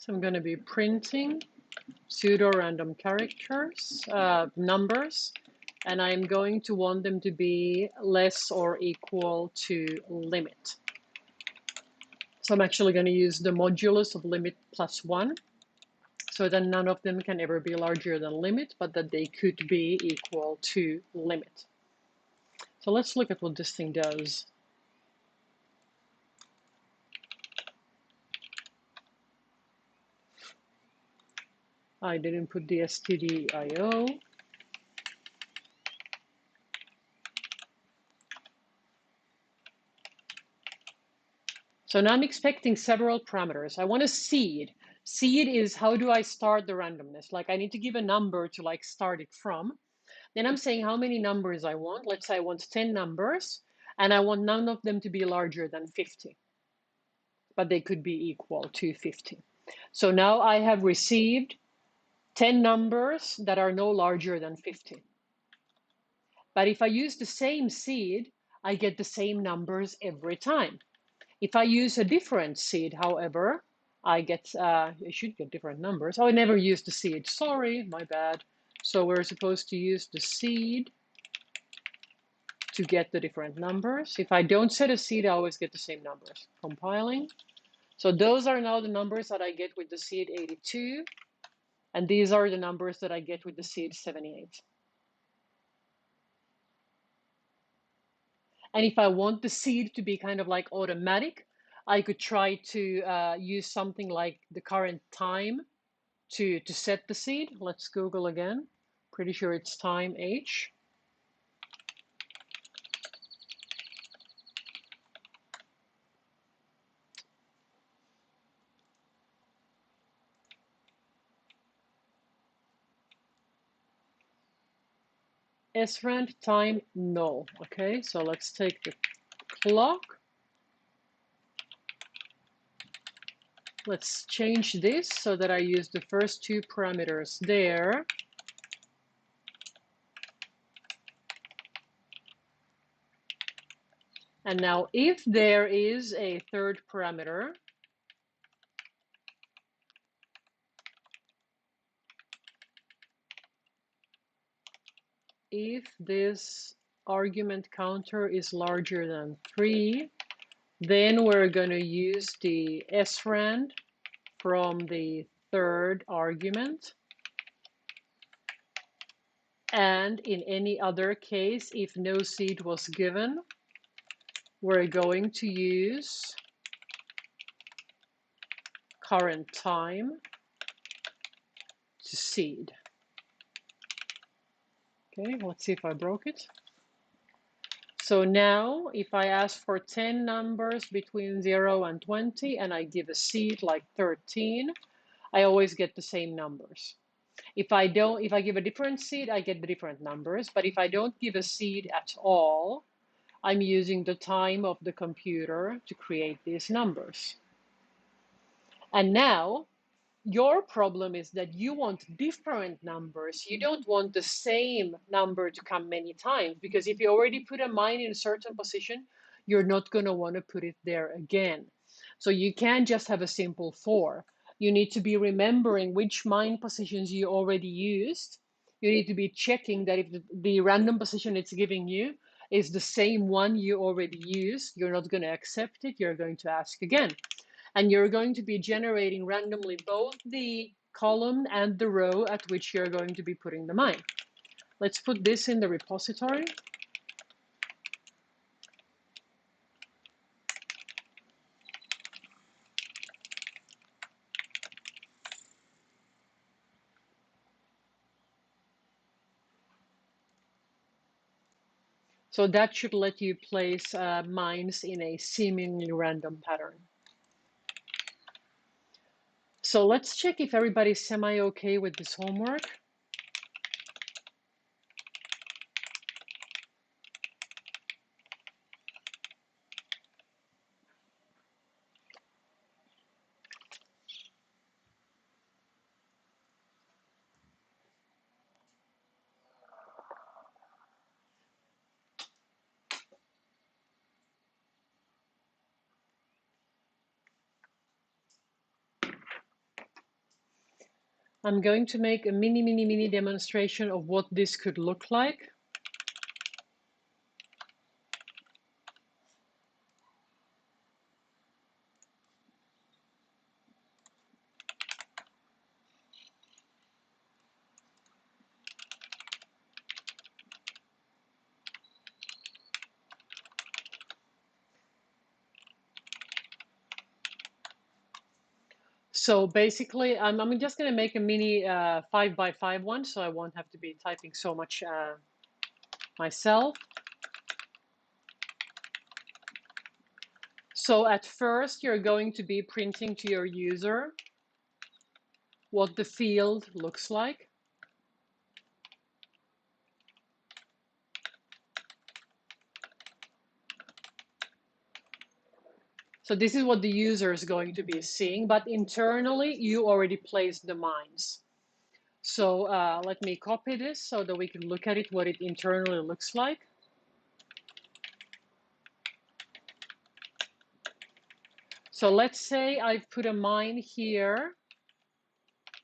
So I'm going to be printing pseudo-random characters, numbers, and I'm going to want them to be less or equal to limit. So I'm actually going to use the modulus of limit plus 1, so that none of them can ever be larger than limit, but that they could be equal to limit. So let's look at what this thing does. I didn't put the stdio. So now I'm expecting several parameters. I want a seed. Seed is how do I start the randomness? Like I need to give a number to like start it from. Then I'm saying how many numbers I want. Let's say I want 10 numbers and I want none of them to be larger than 50, but they could be equal to 50. So now I have received 10 numbers that are no larger than 50. But if I use the same seed, I get the same numbers every time. If I use a different seed, however, I should get different numbers. Oh, I never used the seed. Sorry, my bad. So we're supposed to use the seed to get the different numbers. If I don't set a seed, I always get the same numbers. Compiling. So those are now the numbers that I get with the seed 82. And these are the numbers that I get with the seed 78. And if I want the seed to be kind of like automatic, I could try to use something like the current time to set the seed. Let's Google again. Pretty sure it's time H. srand time null. Okay, so let's take the clock. Let's change this so that I use the first two parameters there. And now if there is a third parameter, if this argument counter is larger than 3, then we're going to use the srand from the third argument. And in any other case, if no seed was given, we're going to use current time to seed. Okay, let's see if I broke it. So now if I ask for 10 numbers between 0 and 20 and I give a seed like 13, I always get the same numbers. If I give a different seed, I get the different numbers. But if I don't give a seed at all, I'm using the time of the computer to create these numbers. And now your problem is that you want different numbers. You don't want the same number to come many times, because if you already put a mine in a certain position, you're not going to want to put it there again. So you can't just have a simple 4. You need to be remembering which mine positions you already used. You need to be checking that if the random position it's giving you is the same one you already used, you're not going to accept it. You're going to ask again. And you're going to be generating randomly both the column and the row at which you're going to be putting the mine. Let's put this in the repository. So that should let you place mines in a seemingly random pattern. So let's check if everybody's semi-okay with this homework. I'm going to make a mini demonstration of what this could look like. So basically, I'm just going to make a mini 5x5 one, so I won't have to be typing so much myself. So at first, you're going to be printing to your user what the field looks like. So this is what the user is going to be seeing, but internally, you already placed the mines. So let me copy this so that we can look at it, what it internally looks like. So let's say I've put a mine here,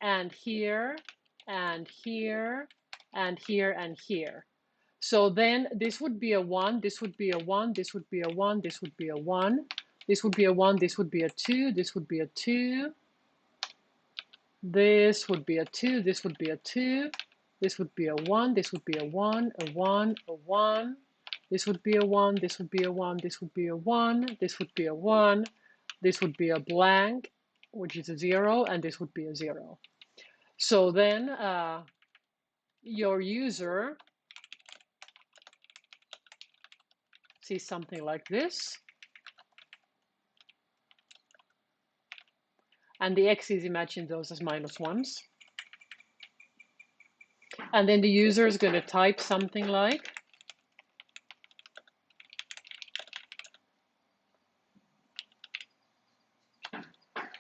and here, and here, and here, and here. So then this would be a 1, this would be a 1, this would be a 1, this would be a 1, this would be a 1, this would be a 2, this would be a 2, this would be a 2, this would be a 2, this would be a 1, this would be a 1, a 1, a 1, this would be a 1, this would be a 1, this would be a 1, this would be a 1, this would be a blank, which is a 0, and this would be a 0. So then your user sees something like this. And the x's, imagine those as -1s. And then the user is going to type something like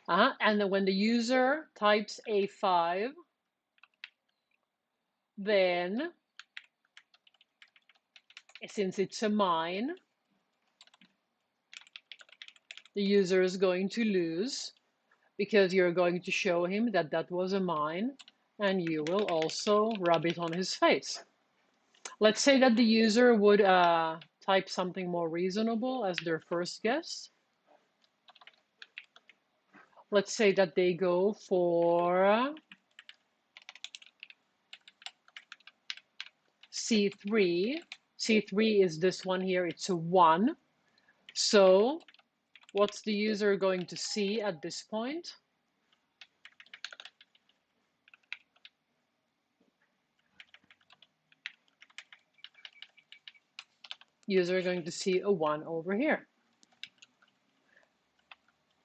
and then when the user types A5, then since it's a mine, the user is going to lose, because you're going to show him that that was a mine, and you will also rub it on his face. Let's say that the user would type something more reasonable as their first guess. Let's say that they go for C3. C3 is this one here, it's a 1. So what's the user going to see at this point? user is going to see a 1 over here.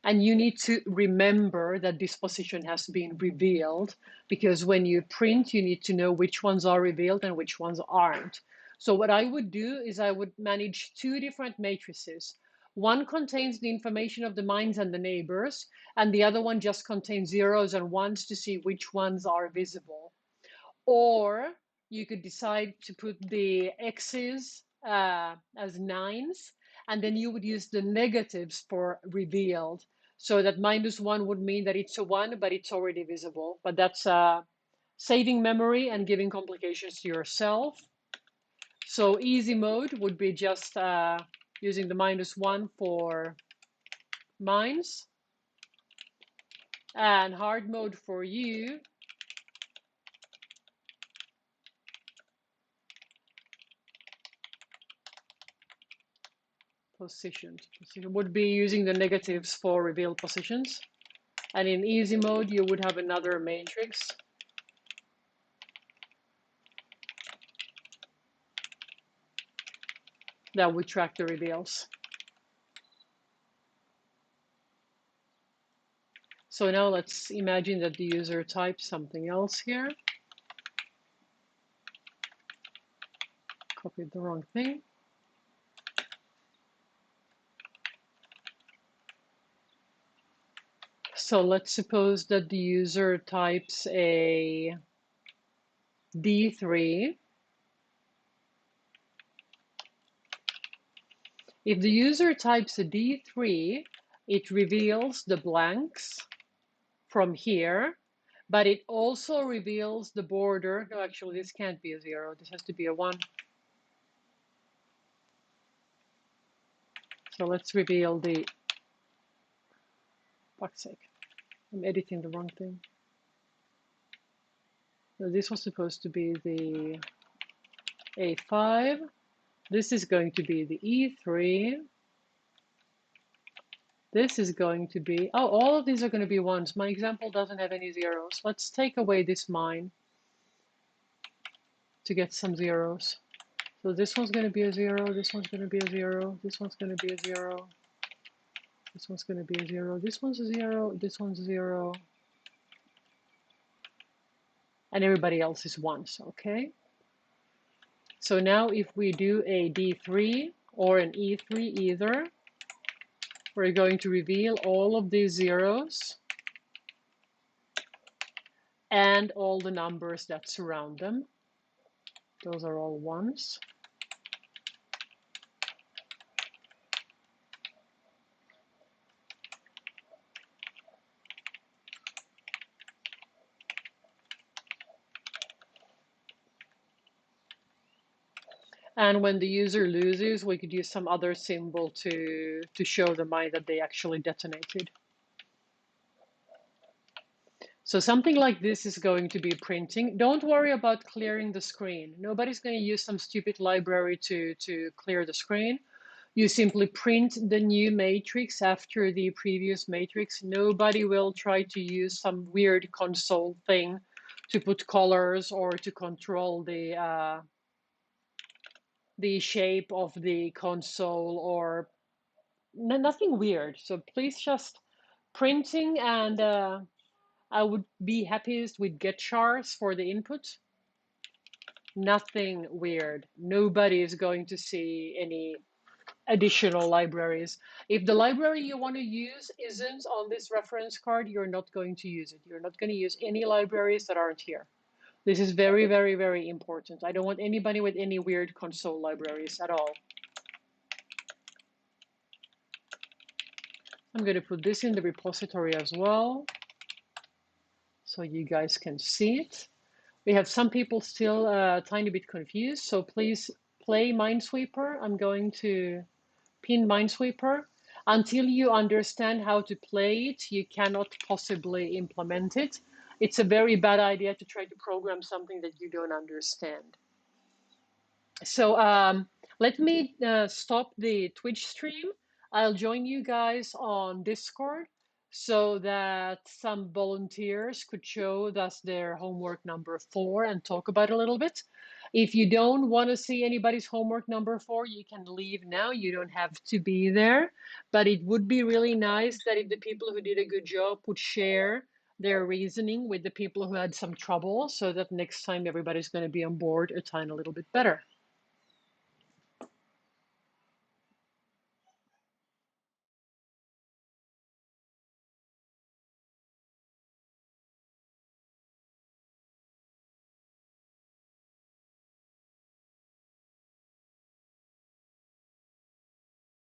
And you need to remember that this position has been revealed, because when you print, you need to know which ones are revealed and which ones aren't. So what I would do is I would manage two different matrices. One contains the information of the mines and the neighbors, and the other one just contains zeros and ones to see which ones are visible. Or you could decide to put the x's as nines, and then you would use the negatives for revealed. So that -1 would mean that it's a 1, but it's already visible. But that's saving memory and giving complications to yourself. So easy mode would be just using the -1 for mines. And hard mode for you positions. Position would be using the negatives for revealed positions. And in easy mode, you would have another matrix that would track the reveals. So now let's imagine that the user types something else here. Copied the wrong thing. So let's suppose that the user types a D3. If the user types a D3, it reveals the blanks from here, but it also reveals the border. No, actually, this can't be a 0. This has to be a 1. So let's reveal the, fuck's sake, I'm editing the wrong thing. So this was supposed to be the A5. This is going to be the E3. This is going to be, oh, all of these are going to be 1s. My example doesn't have any zeros. Let's take away this mine to get some zeros. So this one's going to be a 0, this one's going to be a 0, this one's going to be a 0, this one's going to be a 0, this one's a 0, this one's a 0, and everybody else is 1s, okay? So now if we do a D3 or an E3 either, we're going to reveal all of these zeros and all the numbers that surround them. Those are all 1s. And when the user loses, we could use some other symbol to show the mine that they actually detonated. So something like this is going to be printing. Don't worry about clearing the screen. Nobody's going to use some stupid library to clear the screen. You simply print the new matrix after the previous matrix. Nobody will try to use some weird console thing to put colors or to control the shape of the console or nothing weird. So please just printing, and I would be happiest with get chars for the input. Nothing weird. Nobody is going to see any additional libraries. If the library you want to use isn't on this reference card, you're not going to use it. You're not going to use any libraries that aren't here. This is very, very, very important. I don't want anybody with any weird console libraries at all. I'm going to put this in the repository as well, so you guys can see it. We have some people still a tiny bit confused, so please play Minesweeper. I'm going to pin Minesweeper. Until you understand how to play it, you cannot possibly implement it. It's a very bad idea to try to program something that you don't understand. So let me stop the Twitch stream. I'll join you guys on Discord so that some volunteers could show us their homework number 4 and talk about it a little bit. If you don't want to see anybody's homework number 4, you can leave now. You don't have to be there. But it would be really nice that if the people who did a good job would share their reasoning with the people who had some trouble so that next time everybody's going to be on board a tiny little bit better.